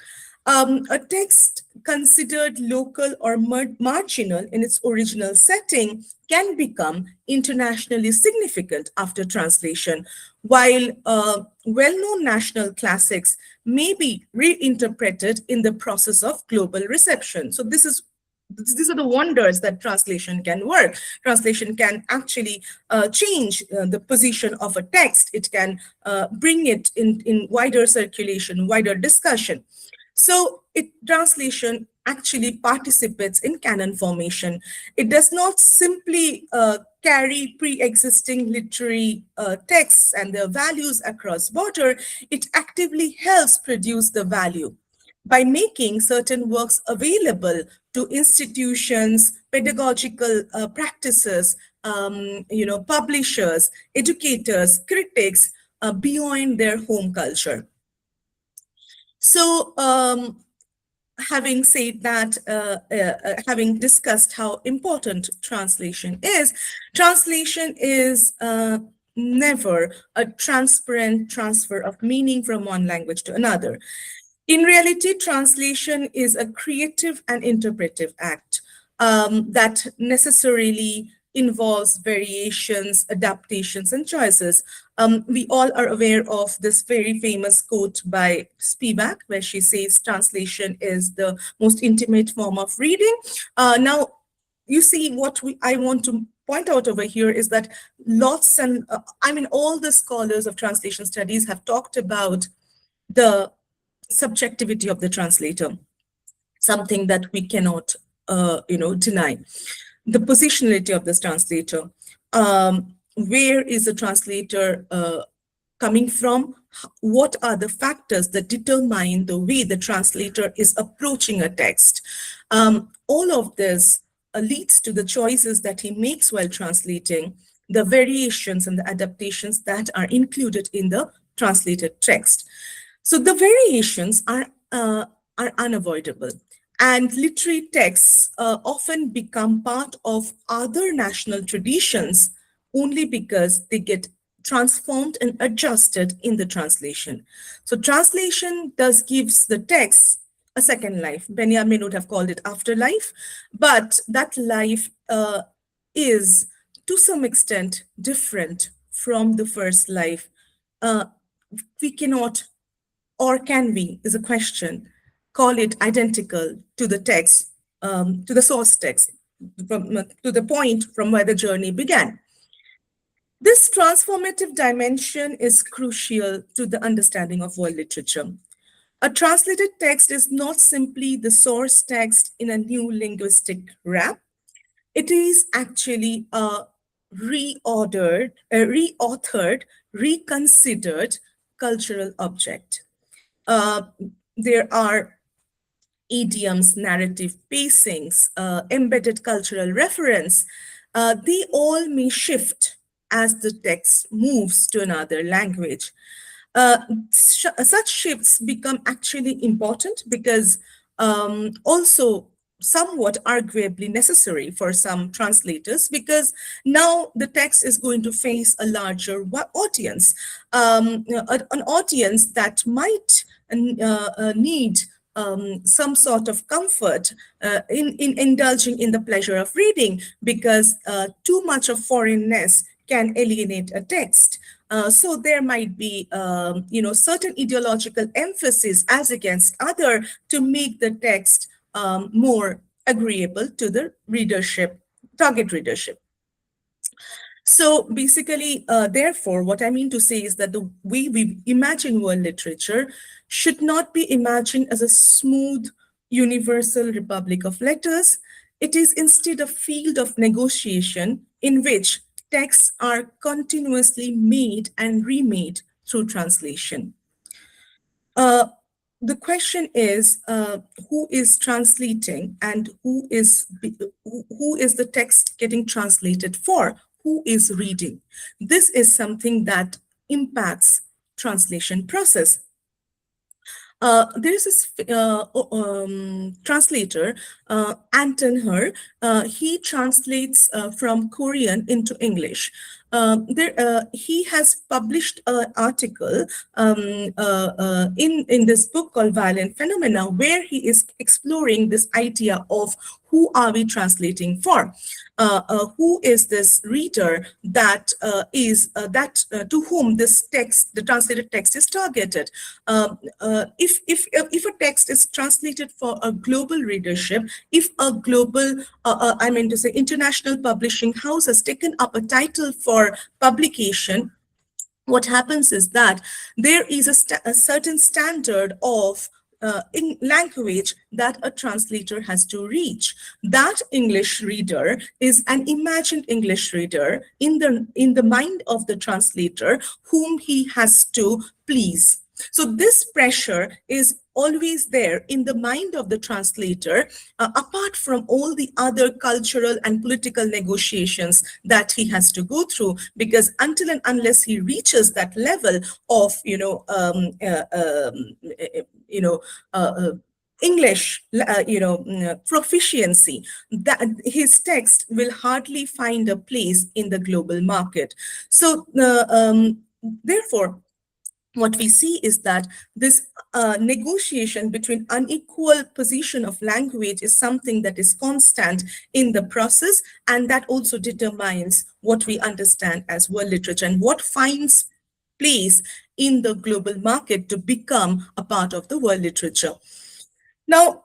A text considered local or marginal in its original setting can become internationally significant after translation, while well-known national classics may be reinterpreted in the process of global reception. So these are the wonders that translation can work. Translation can actually change the position of a text. It can bring it in wider circulation, wider discussion. So translation actually participates in canon formation. It does not simply carry pre-existing literary texts and their values across border. It actively helps produce the value by making certain works available to institutions, pedagogical practices, publishers, educators, critics beyond their home culture. So, having said that, having discussed how important translation is never a transparent transfer of meaning from one language to another. In reality, translation is a creative and interpretive act that necessarily involves variations, adaptations, and choices. We all are aware of this very famous quote by Spivak, where she says translation is the most intimate form of reading. Now, you see, I want to point out over here is that all the scholars of translation studies have talked about the subjectivity of the translator, something that we cannot, deny. The positionality of this translator. Where is the translator coming from? What are the factors that determine the way the translator is approaching a text? All of this leads to the choices that he makes while translating, the variations and the adaptations that are included in the translated text. So the variations are unavoidable, and literary texts often become part of other national traditions only because they get transformed and adjusted in the translation. So translation thus gives the text a second life. Benjamin would have called it afterlife, but that life is to some extent different from the first life. We cannot, or can we, is a question, call it identical to the text, to the source text, to the point from where the journey began. This transformative dimension is crucial to the understanding of world literature. A translated text is not simply the source text in a new linguistic wrap. It is actually a reauthored, reconsidered cultural object. Uh, there are idioms, narrative pacings, embedded cultural reference. They all may shift as the text moves to another language. Such shifts become actually important because also somewhat arguably necessary for some translators, because now the text is going to face a larger audience, an audience that might need some sort of comfort in indulging in the pleasure of reading, because too much of foreignness can alienate a text. So there might be, certain ideological emphasis as against other to make the text more agreeable to the readership, target readership. So basically, therefore, what I mean to say is that the way we imagine world literature should not be imagined as a smooth, universal republic of letters. It is instead a field of negotiation in which texts are continuously made and remade through translation. The question is, who is translating, and who is the text getting translated for? Who is reading? This is something that impacts translation process. There's this translator, Anton Her. He translates from Korean into English. He has published an article in this book called Violent Phenomena, where he is exploring this idea of who are we translating for? Who is this reader that to whom this text, the translated text, is targeted? If a text is translated for a global readership, if a global, international publishing house has taken up a title for publication, what happens is that there is a certain standard of in language that a translator has to reach. That English reader is an imagined English reader in the mind of the translator, whom he has to please. So this pressure is always there in the mind of the translator, apart from all the other cultural and political negotiations that he has to go through, because until and unless he reaches that level of, English, proficiency, that his text will hardly find a place in the global market. So, therefore, what we see is that this negotiation between unequal position of language is something that is constant in the process, and that also determines what we understand as world literature and what finds place in the global market to become a part of the world literature. Now,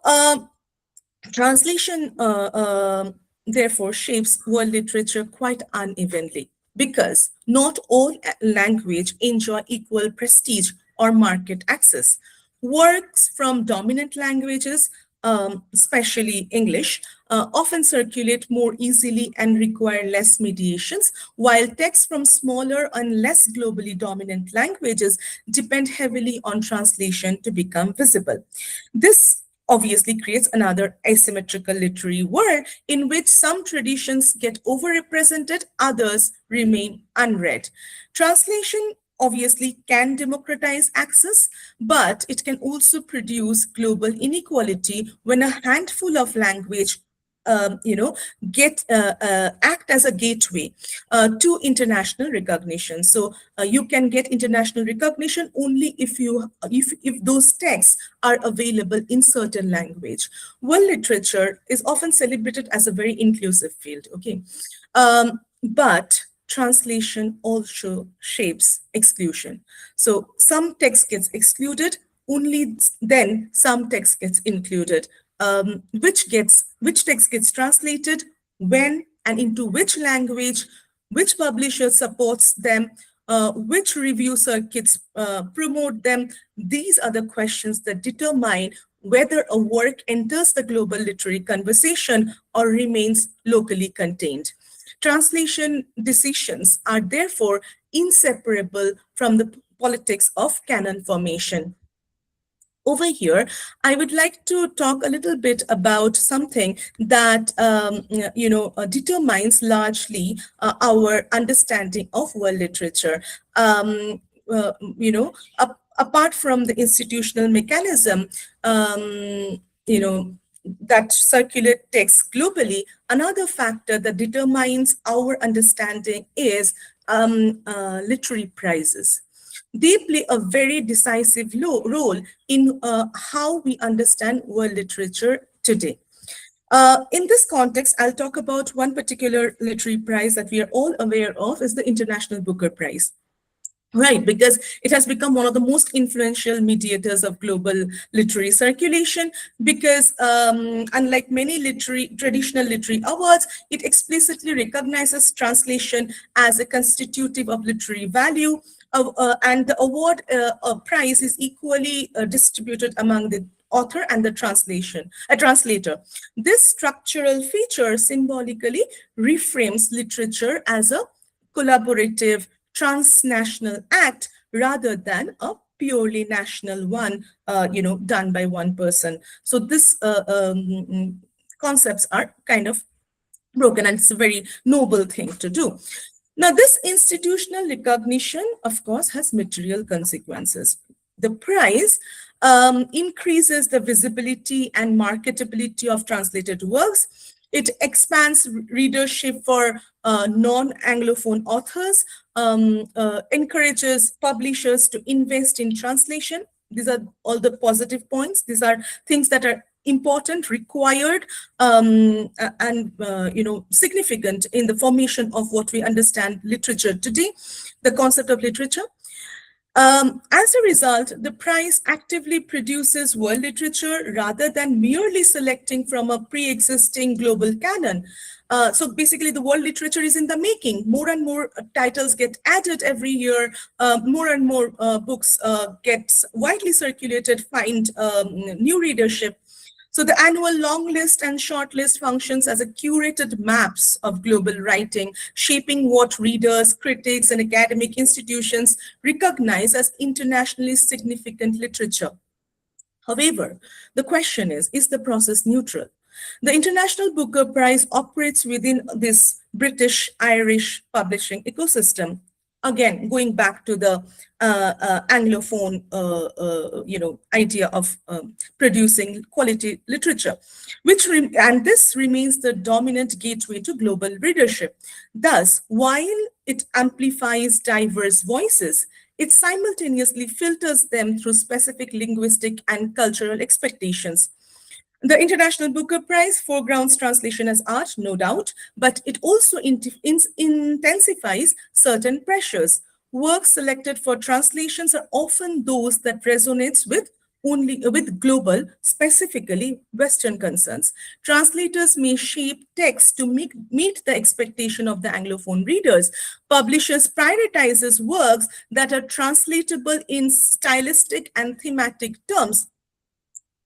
translation, therefore, shapes world literature quite unevenly because not all language enjoy equal prestige or market access. Works from dominant languages, especially English, often circulate more easily and require less mediations, while texts from smaller and less globally dominant languages depend heavily on translation to become visible. This obviously creates another asymmetrical literary world in which some traditions get overrepresented, others remain unread. Translation obviously can democratize access, but it can also produce global inequality when a handful of language get act as a gateway to international recognition. So you can get international recognition only if those texts are available in certain language. World literature is often celebrated as a very inclusive field. Okay, but translation also shapes exclusion. So some text gets excluded, only then some text gets included. Which text gets translated, when and into which language, which publisher supports them, which review circuits promote them. These are the questions that determine whether a work enters the global literary conversation or remains locally contained. Translation decisions are therefore inseparable from the politics of canon formation. Over here, I would like to talk a little bit about something that determines largely our understanding of world literature. Apart from the institutional mechanism, that circulate text globally, another factor that determines our understanding is literary prizes. They play a very decisive role in how we understand world literature today. In this context, I'll talk about one particular literary prize that we are all aware of is the International Booker Prize. Right, because it has become one of the most influential mediators of global literary circulation, because unlike many traditional literary awards, it explicitly recognizes translation as a constitutive of literary value, and the award prize is equally distributed among the author and the translator. This structural feature symbolically reframes literature as a collaborative transnational act rather than a purely national one, done by one person. So this concepts are kind of broken, and it's a very noble thing to do. Now, this institutional recognition, of course, has material consequences. The prize increases the visibility and marketability of translated works. It expands readership for non-Anglophone authors, encourages publishers to invest in translation. These are all the positive points. These are things that are important, required, and significant in the formation of what we understand literature today, the concept of literature. As a result, the prize actively produces world literature rather than merely selecting from a pre-existing global canon. So basically, the world literature is in the making. More and more titles get added every year. More and more books get widely circulated, find new readership. So the annual long list and short list functions as a curated maps of global writing, shaping what readers, critics, and academic institutions recognize as internationally significant literature. However, the question is the process neutral? The International Booker Prize operates within this British-Irish publishing ecosystem. Again, going back to the Anglophone, idea of producing quality literature, and this remains the dominant gateway to global readership. Thus, while it amplifies diverse voices, it simultaneously filters them through specific linguistic and cultural expectations. The International Booker Prize foregrounds translation as art, no doubt, but it also intensifies certain pressures. Works selected for translations are often those that resonates with only with global, specifically Western concerns. Translators may shape text to meet the expectation of the Anglophone readers. Publishers prioritizes works that are translatable in stylistic and thematic terms.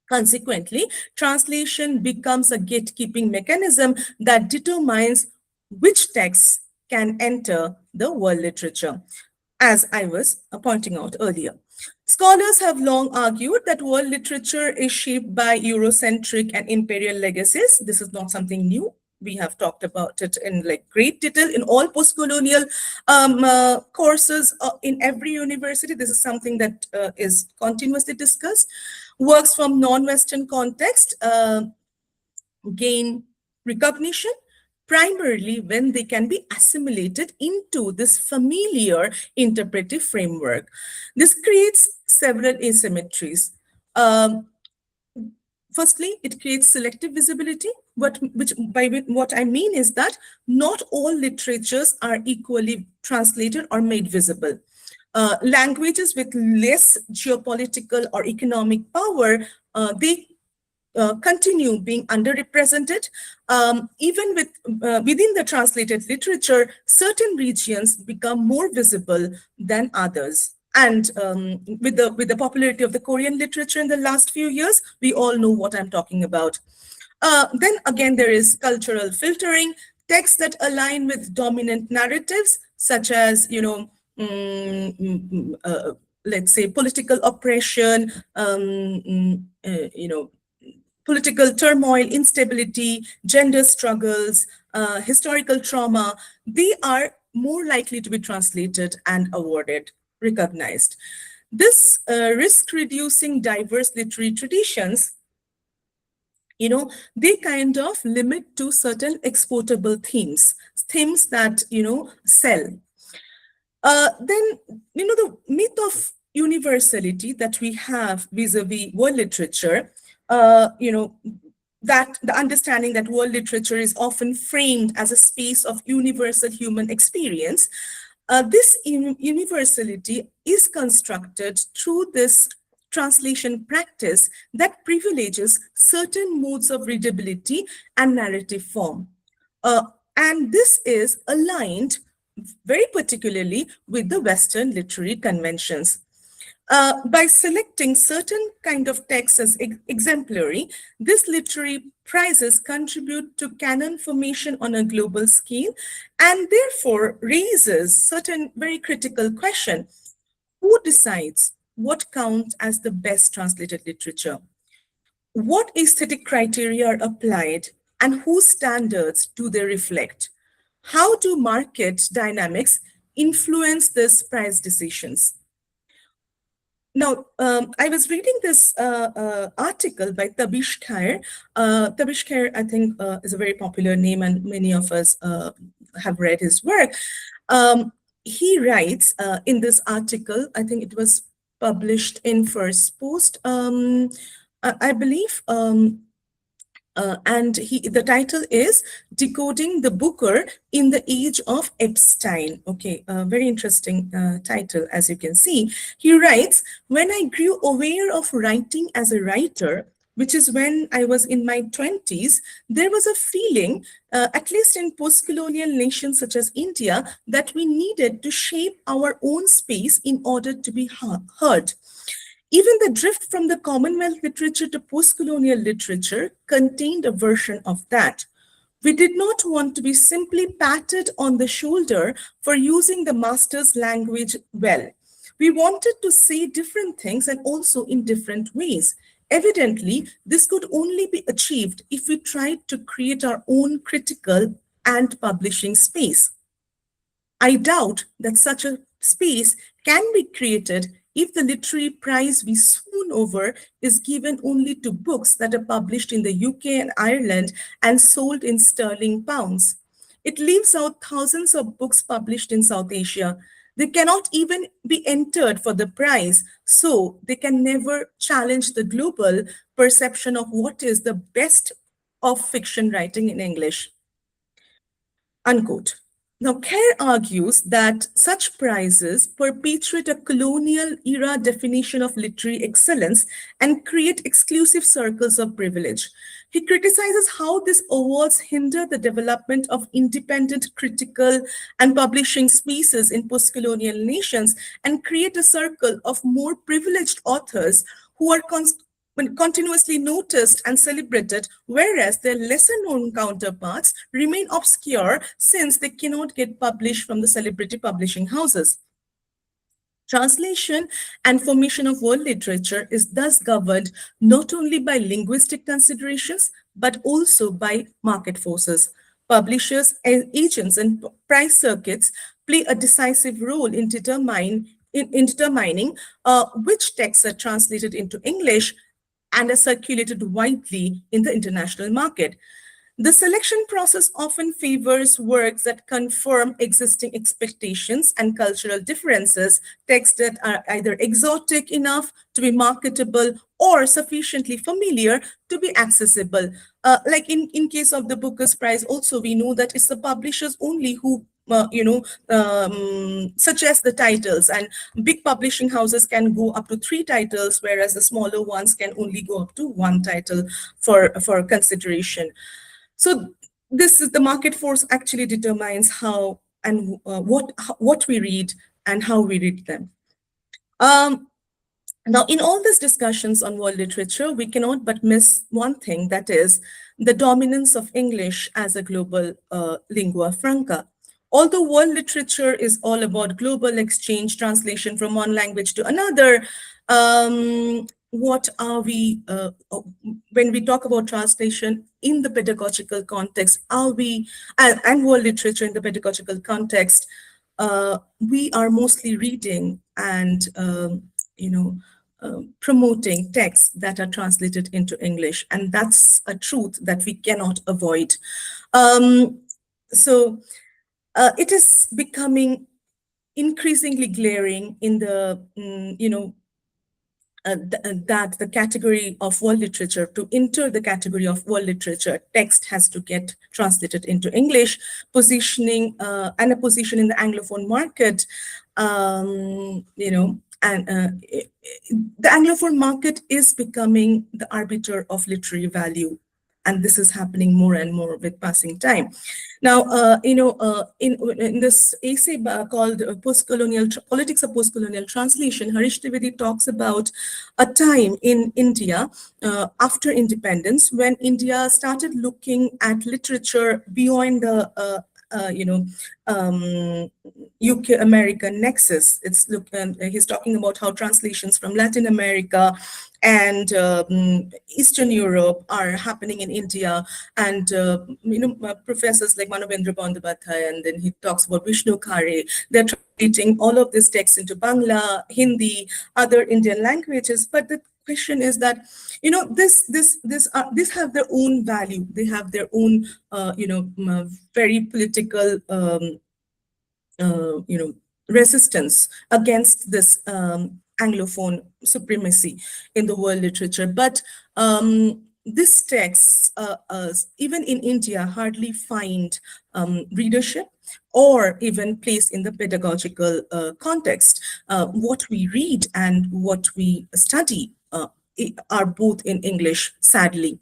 Consequently, translation becomes a gatekeeping mechanism that determines which texts can enter the world literature, as I was pointing out earlier. Scholars have long argued that world literature is shaped by Eurocentric and imperial legacies. This is not something new. We have talked about it in like great detail in all post-colonial courses in every university. This is something that is continuously discussed. Works from non-Western context gain recognition primarily when they can be assimilated into this familiar interpretive framework. This creates several asymmetries. Firstly, it creates selective visibility, what I mean is that not all literatures are equally translated or made visible. Languages with less geopolitical or economic power, they continue being underrepresented. Even within the translated literature, certain regions become more visible than others. And with the popularity of the Korean literature in the last few years, we all know what I'm talking about. Then again, there is cultural filtering, texts that align with dominant narratives, such as, let's say political oppression, political turmoil, instability, gender struggles, historical trauma, they are more likely to be translated and awarded, recognized. This risk-reducing diverse literary traditions, they kind of limit to certain exportable themes that, sell. Then, the myth of universality that we have vis-a-vis world literature, that the understanding that world literature is often framed as a space of universal human experience, this universality is constructed through this translation practice that privileges certain modes of readability and narrative form. And this is aligned very particularly with the Western literary conventions. By selecting certain kind of texts as exemplary, these literary prizes contribute to canon formation on a global scale and therefore raises certain very critical question. Who decides what counts as the best translated literature? What aesthetic criteria are applied and whose standards do they reflect? How do market dynamics influence these price decisions? Now, I was reading this article by Tabish Khair. Tabish Khair, I think, is a very popular name and many of us have read his work. He writes in this article, I think it was published in First Post, I believe, and the title is Decoding the Booker in the Age of Epstein. Okay, very interesting title, as you can see. He writes, when I grew aware of writing as a writer, which is when I was in my 20s, there was a feeling, at least in post-colonial nations such as India, that we needed to shape our own space in order to be heard. Even the drift from the Commonwealth literature to post-colonial literature contained a version of that. We did not want to be simply patted on the shoulder for using the master's language well. We wanted to say different things and also in different ways. Evidently, this could only be achieved if we tried to create our own critical and publishing space. I doubt that such a space can be created if the literary prize we swoon over is given only to books that are published in the UK and Ireland and sold in sterling pounds. It leaves out thousands of books published in South Asia, They cannot even be entered for the prize, so they can never challenge the global perception of what is the best of fiction writing in English. Unquote. Now, Kerr argues that such prizes perpetuate a colonial era definition of literary excellence and create exclusive circles of privilege. He criticizes how these awards hinder the development of independent critical and publishing spaces in post-colonial nations and create a circle of more privileged authors who are continuously noticed and celebrated, whereas their lesser known counterparts remain obscure since they cannot get published from the celebrity publishing houses. Translation and formation of world literature is thus governed not only by linguistic considerations, but also by market forces. Publishers, agents, and price circuits play a decisive role in determining which texts are translated into English and are circulated widely in the international market. The selection process often favors works that confirm existing expectations and cultural differences, texts that are either exotic enough to be marketable or sufficiently familiar to be accessible. Like in case of the Booker's Prize, also we know that it's the publishers only who suggest the titles, and big publishing houses can go up to 3 titles, whereas the smaller ones can only go up to 1 title for consideration. So this is the market force actually determines how and what we read and how we read them. Now, in all these discussions on world literature, we cannot but miss one thing, that is the dominance of English as a global lingua franca. Although world literature is all about global exchange, translation from one language to another, what are we, when we talk about translation in the pedagogical context, are we, and world literature in the pedagogical context, we are mostly reading and, promoting texts that are translated into English. And that's a truth that we cannot avoid. So it is becoming increasingly glaring in the, that the category of world literature, to enter the category of world literature, text has to get translated into English, positioning and a position in the Anglophone market, and the Anglophone market is becoming the arbiter of literary value. And this is happening more and more with passing time. Now, in this essay called Post-Colonial Politics of Post-Colonial Translation, Harish Trivedi talks about a time in India after independence when India started looking at literature beyond the UK American nexus. He's talking about how translations from Latin America and Eastern Europe are happening in India, and professors like Manavendra Bandyopadhyay, and then he talks about Vishnu Khare. They're translating all of these texts into Bangla, Hindi, other Indian languages. But the question is that these have their own value. They have their own very political resistance against this Anglophone supremacy in the world literature. But these texts, even in India, hardly find readership or even place in the pedagogical context. What we read and what we study are both in English, sadly.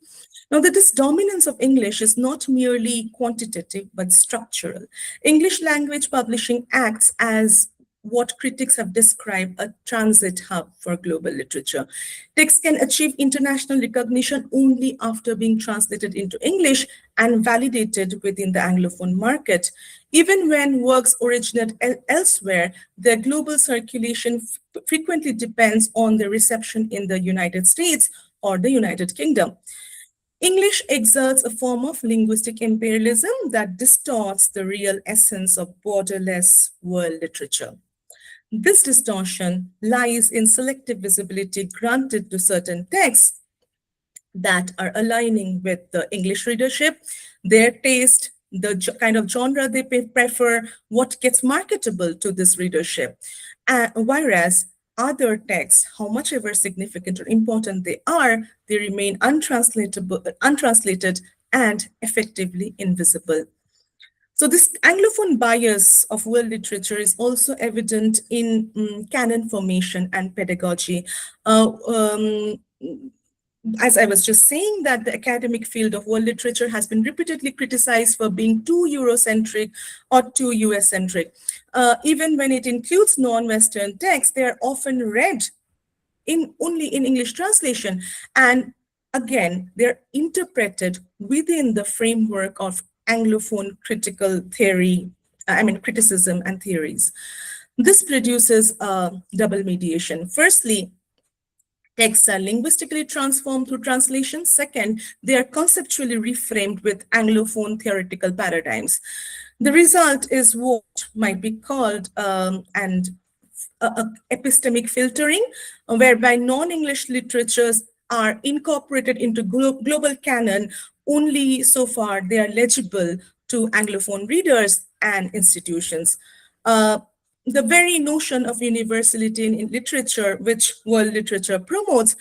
Now, this dominance of English is not merely quantitative, but structural. English language publishing acts as what critics have described a transit hub for global literature. Texts can achieve international recognition only after being translated into English and validated within the Anglophone market. Even when works originate elsewhere, their global circulation frequently depends on their reception in the United States or the United Kingdom. English exerts a form of linguistic imperialism that distorts the real essence of borderless world literature. This distortion lies in selective visibility granted to certain texts that are aligning with the English readership, their taste, the kind of genre they prefer, what gets marketable to this readership. Whereas other texts, how much ever significant or important they remain untranslated and effectively invisible. So this Anglophone bias of world literature is also evident in canon formation and pedagogy. As I was just saying, that the academic field of world literature has been repeatedly criticized for being too Eurocentric or too US-centric. Even when it includes non-Western texts, they are often read only in English translation. And again, they're interpreted within the framework of Anglophone critical theory, criticism and theories. This produces double mediation. Firstly, texts are linguistically transformed through translation. Second, they are conceptually reframed with Anglophone theoretical paradigms. The result is what might be called epistemic filtering, whereby non-English literatures are incorporated into global canon only so far they are legible to Anglophone readers and institutions. The very notion of universality in literature, which world literature promotes,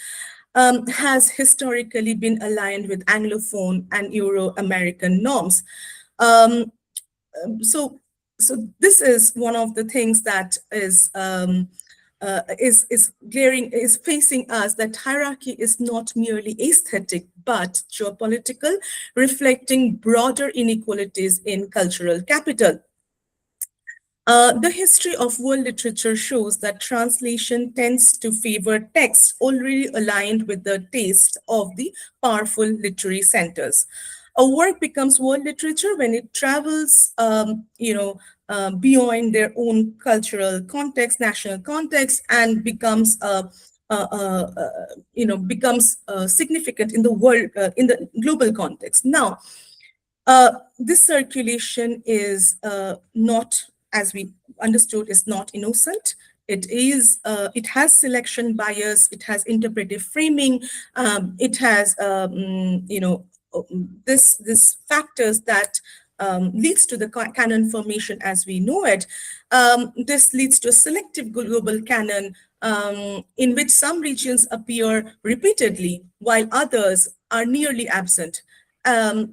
has historically been aligned with Anglophone and Euro-American norms. So this is one of the things that is facing us, that hierarchy is not merely aesthetic but geopolitical, reflecting broader inequalities in cultural capital. The history of world literature shows that translation tends to favor texts already aligned with the taste of the powerful literary centers. A work becomes world literature when it travels, beyond their own cultural context, national context, and becomes significant in the world, in the global context. Now, this circulation is not, as we understood, is not innocent. It has selection bias, it has interpretive framing, it has, this factors that leads to the canon formation as we know it. This leads to a selective global canon in which some regions appear repeatedly while others are nearly absent.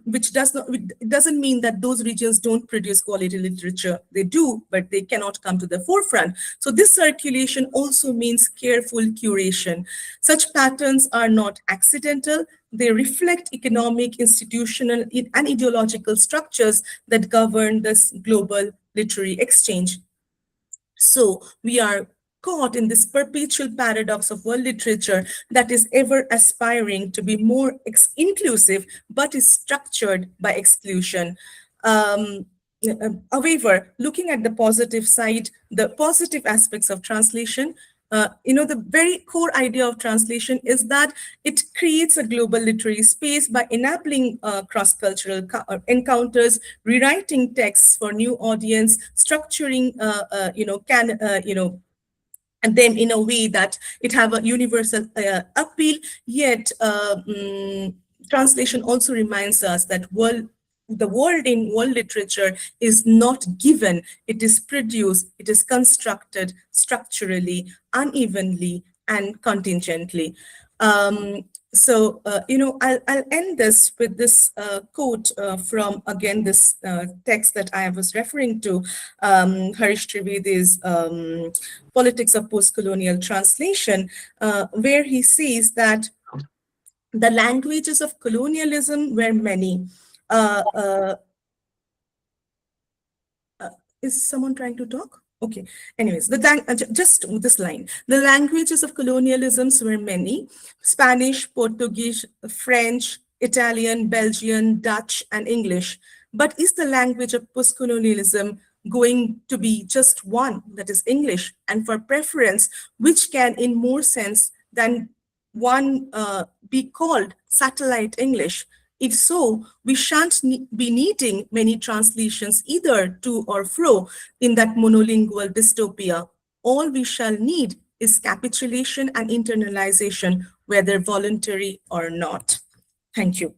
Which doesn't mean that those regions don't produce quality literature. They do, but they cannot come to the forefront. So this circulation also means careful curation. Such patterns are not accidental. They reflect economic, institutional, and ideological structures that govern this global literary exchange. So we are caught in this perpetual paradox of world literature that is ever aspiring to be more inclusive, but is structured by exclusion. However, looking at the positive side, the positive aspects of translation, the very core idea of translation is that it creates a global literary space by enabling cross-cultural encounters, rewriting texts for new audience, structuring, and them in a way that it have a universal appeal. Yet, translation also reminds us that the world in world literature is not given, it is produced, it is constructed structurally, unevenly, and contingently. I'll end this with this quote from, again, this text that I was referring to, Harish Trivedi's Politics of Postcolonial Translation, where he says that the languages of colonialism were many. Is someone trying to talk? Okay. Anyways, just this line. The languages of colonialisms were many: Spanish, Portuguese, French, Italian, Belgian, Dutch, and English. But is the language of postcolonialism going to be just one, that is English? And for preference, which can in more sense than one be called satellite English? If so, we shan't be needing many translations either to or fro in that monolingual dystopia. All we shall need is capitulation and internalization, whether voluntary or not. Thank you.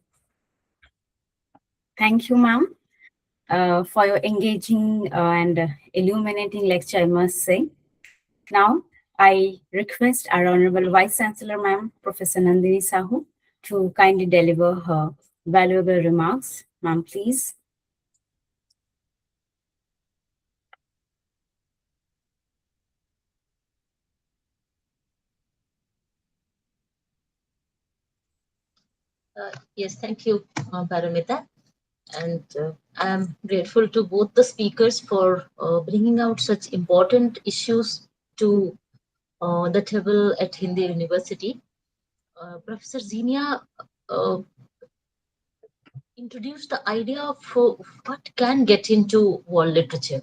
Thank you, ma'am. for your engaging and illuminating lecture, I must say. Now, I request our Honorable Vice-Chancellor, Ma'am, Professor Nandini Sahu, to kindly deliver her valuable remarks. Ma'am, please. Yes, thank you, Paramita. And I am grateful to both the speakers for bringing out such important issues to the table at Hindi University. Professor Zinia uh, introduced the idea of what can get into world literature,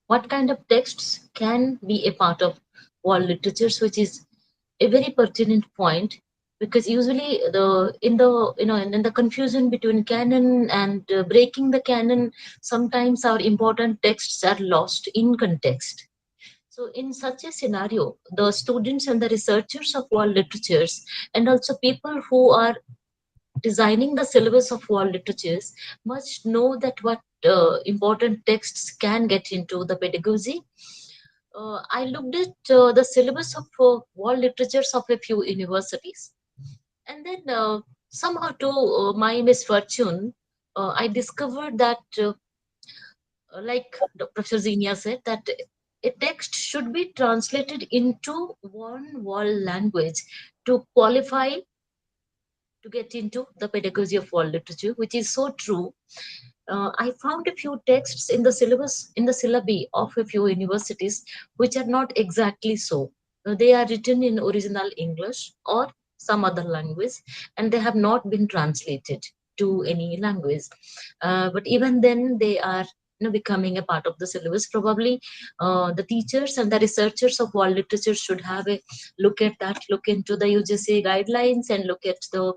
what kind of texts can be a part of world literatures, which is a very pertinent point, because usually the in the in the confusion between canon and breaking the canon, sometimes our important texts are lost in context. So in such a scenario, the students and the researchers of world literatures, and also people who are designing the syllabus of world literatures, must know that what important texts can get into the pedagogy. I looked at the syllabus of world literatures of a few universities, and then somehow, to my misfortune, I discovered that, like Professor Zinia said, that a text should be translated into one world language to qualify to get into the pedagogy of world literature, which is so true. I found a few texts in the syllabus, in the syllabi of a few universities, which are not exactly so. They are written in original English or some other language, and they have not been translated to any language. But even then, they are becoming a part of the syllabus. Probably the teachers and the researchers of world literature should have a look at that, look into the UGC guidelines, and look at the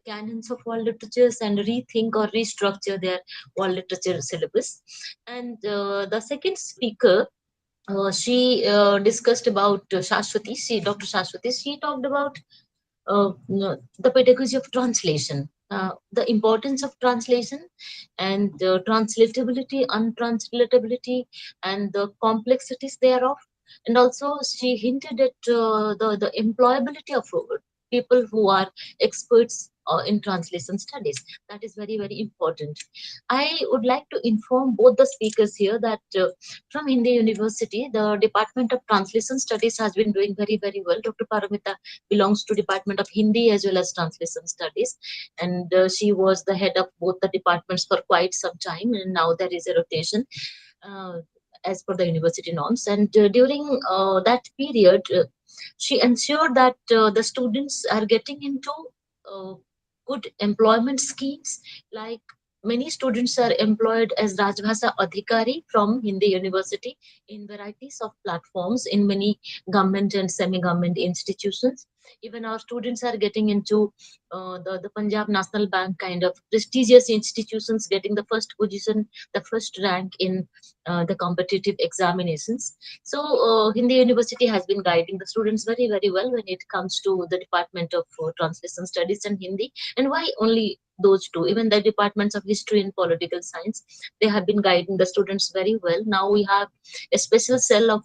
canons of world literatures, and rethink or restructure their world literature syllabus. And the second speaker, she discussed about Saswati. Dr. Saswati, she talked about the pedagogy of translation, the importance of translation, and translatability, untranslatability, and the complexities thereof. And also, she hinted at the employability of people who are experts in translation studies. That is very, very important. I would like to inform both the speakers here that from Hindi University, the Department of Translation Studies has been doing very, very well. Dr. Paramita belongs to Department of Hindi as well as Translation Studies, and she was the head of both the departments for quite some time, and now there is a rotation uh, as per the university norms. And during that period, she ensured that the students are getting into uh, good employment schemes. Like, many students are employed as Rajbhasha Adhikari from Hindi University in varieties of platforms in many government and semi-government institutions. Even our students are getting into the Punjab National Bank kind of prestigious institutions, getting the first position, the first rank in the competitive examinations. So Hindi University has been guiding the students very, very well when it comes to the Department of Translation Studies and Hindi. And why only those two? Even the departments of History and Political Science, they have been guiding the students very well. Now we have a special cell of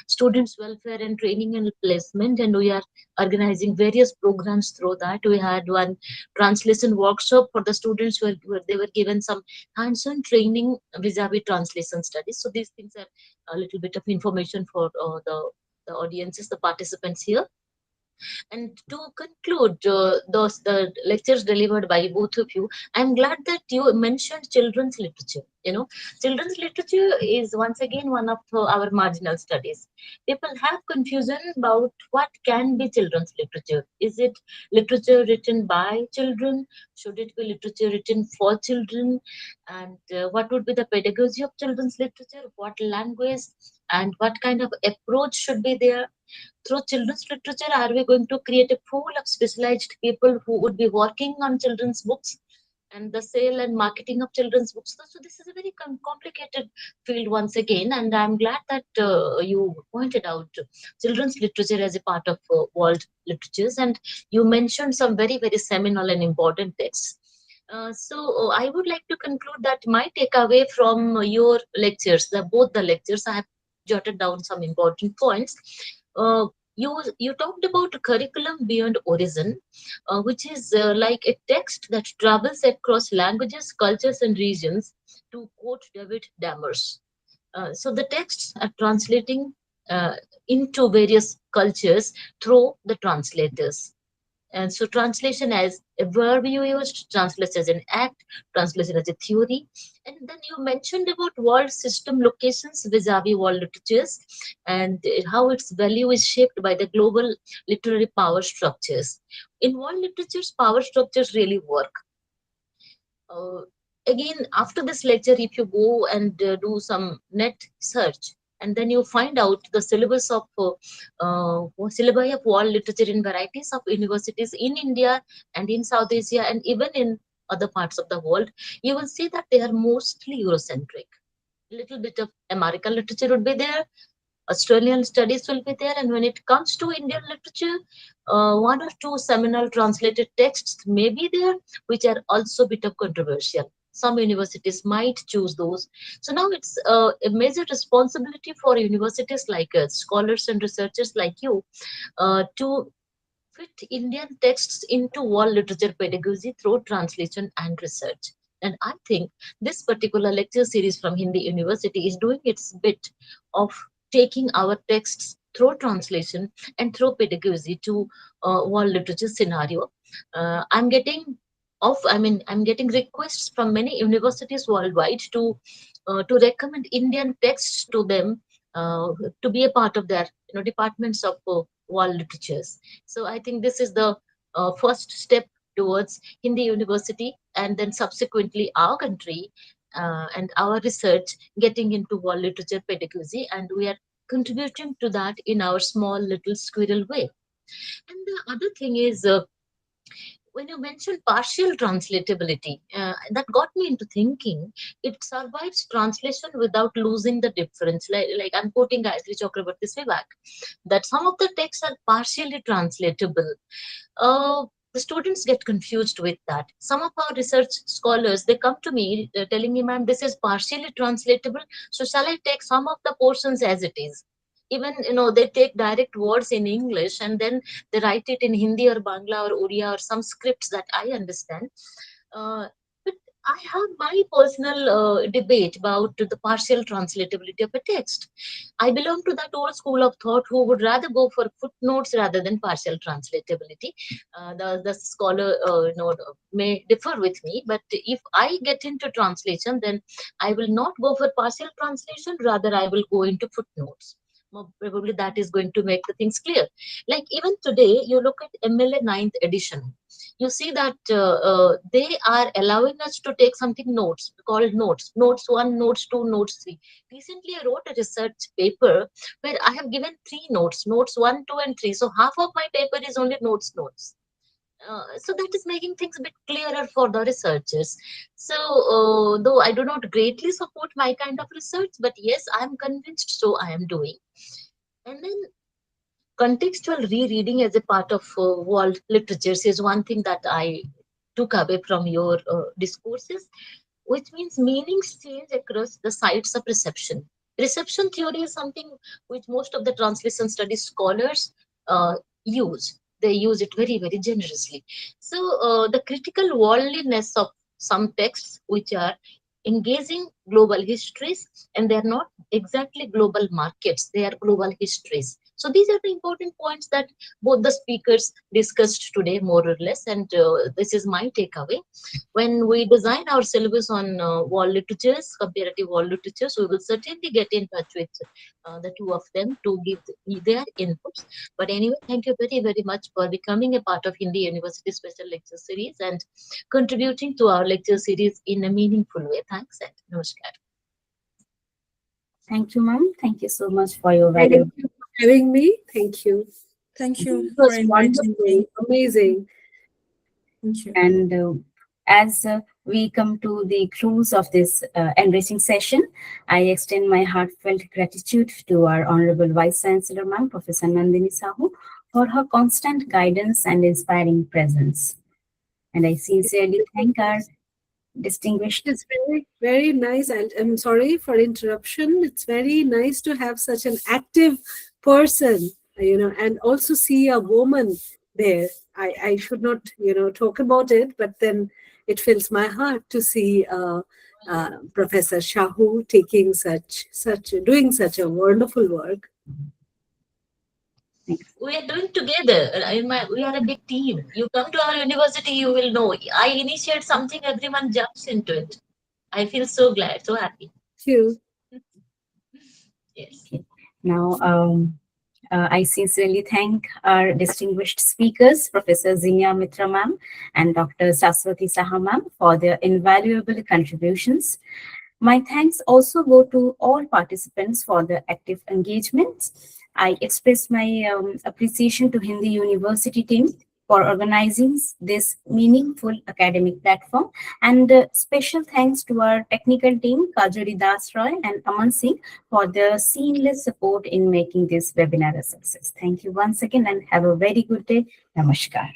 students welfare and training and placement, and we are organizing various programs through that. We had one translation workshop for the students where they were given some hands-on training vis-a-vis translation studies. So these things are a little bit of information for the audiences, the participants here. And to conclude the lectures delivered by both of you, I'm glad that you mentioned children's literature. Children's literature is once again one of our marginal studies. People have confusion about what can be children's literature. Is it literature written by children? Should it be literature written for children? And what would be the pedagogy of children's literature? What language and what kind of approach should be there? Through children's literature, are we going to create a pool of specialized people who would be working on children's books and the sale and marketing of children's books? So this is a very complicated field once again, and I'm glad that you pointed out children's literature as a part of world literatures, and you mentioned some very, very seminal and important texts. I would like to conclude that my takeaway from your lectures, both the lectures, I have jotted down some important points. You talked about curriculum beyond origin, which is like a text that travels across languages, cultures, and regions. To quote David Dammers, so the texts are translating uh, into various cultures through the translators. And so translation as a verb you used, translation as an act, translation as a theory. And then you mentioned about world system locations vis-a-vis world literatures, and how its value is shaped by the global literary power structures. In world literatures, power structures really work. uh, Again, after this lecture, if you go and do some net search, and then you find out the syllabus of syllabi of world literature in varieties of universities in India and in South Asia and even in other parts of the world, you will see that they are mostly Eurocentric. Little bit of American literature would be there, Australian studies will be there, and when it comes to Indian literature, one or two seminal translated texts may be there, which are also a bit of controversial. Some universities might choose those. So now it's a major responsibility for universities like us, scholars and researchers like you, to fit Indian texts into world literature pedagogy through translation and research. And I think this particular lecture series from Hindi University is doing its bit of taking our texts through translation and through pedagogy to world literature scenario. I'm getting I'm getting requests from many universities worldwide to recommend Indian texts to them, to be a part of their departments of world literatures. So I think this is the first step towards Hindi University, and then subsequently our country and our research getting into world literature pedagogy, and we are contributing to that in our small little squirrel way. And the other thing is, when you mentioned partial translatability, that got me into thinking it survives translation without losing the difference. Like I'm quoting Gayatri Chakrabarti's way back, that some of the texts are partially translatable. The students get confused with that. Some of our research scholars, they come to me telling me, ma'am, this is partially translatable, so shall I take some of the portions as it is? Even they take direct words in English and then they write it in Hindi or Bangla or Oriya or some scripts that I understand. But I have my personal debate about the partial translatability of a text. I belong to that old school of thought who would rather go for footnotes rather than partial translatability. The scholar may differ with me, but if I get into translation, then I will not go for partial translation, rather I will go into footnotes. Probably that is going to make the things clear. Like even today, you look at MLA 9th edition, you see that they are allowing us to take something notes called notes 1, notes 2, notes 3. Recently I wrote a research paper where I have given 3 notes 1, 2, and 3. So half of my paper is only notes. So that is making things a bit clearer for the researchers. So though I do not greatly support my kind of research, but yes, I am convinced, so I am doing. And then contextual rereading as a part of world literatures is one thing that I took away from your discourses, which means meanings change across the sites of reception. Reception theory is something which most of the translation studies scholars use. They use it very, very generously. So, the critical worldliness of some texts, which are engaging global histories, and they are not exactly global markets, they are global histories. So these are the important points that both the speakers discussed today, more or less, and this is my takeaway. When we design our syllabus on world literatures, comparative world literatures, we will certainly get in touch with the two of them to give their inputs. But anyway, thank you very, very much for becoming a part of Hindi University Special Lecture Series and contributing to our lecture series in a meaningful way. Thanks and namaskar. Thank you, ma'am. Thank you so much for your Thank valuable. you for having me. Thank you. Thank you It for was inviting me. wonderful, amazing. Thank you. And as we come to the close of this enriching session, I extend my heartfelt gratitude to our Honorable Vice-Chancellor, ma'am, Professor Nandini Sahu, for her constant guidance and inspiring presence. And I sincerely thank our distinguished. It's very, very nice. And I'm sorry for interruption. It's very nice to have such an active person, and also see a woman there. I should not, talk about it, but then it fills my heart to see Professor Sahu taking doing such a wonderful work. We are doing together. We are a big team. You come to our university, you will know. I initiate something, everyone jumps into it. I feel so glad, so happy. Thank you. Yes. Now, I sincerely thank our distinguished speakers, Professor Zinia Mitra ma'am and Dr. Saswati Saha ma'am, for their invaluable contributions. My thanks also go to all participants for their active engagement. I express my appreciation to Hindi University team for organizing this meaningful academic platform, and special thanks to our technical team, Kajori Das Roy and Aman Singh, for their seamless support in making this webinar a success. Thank you once again and have a very good day. Namaskar.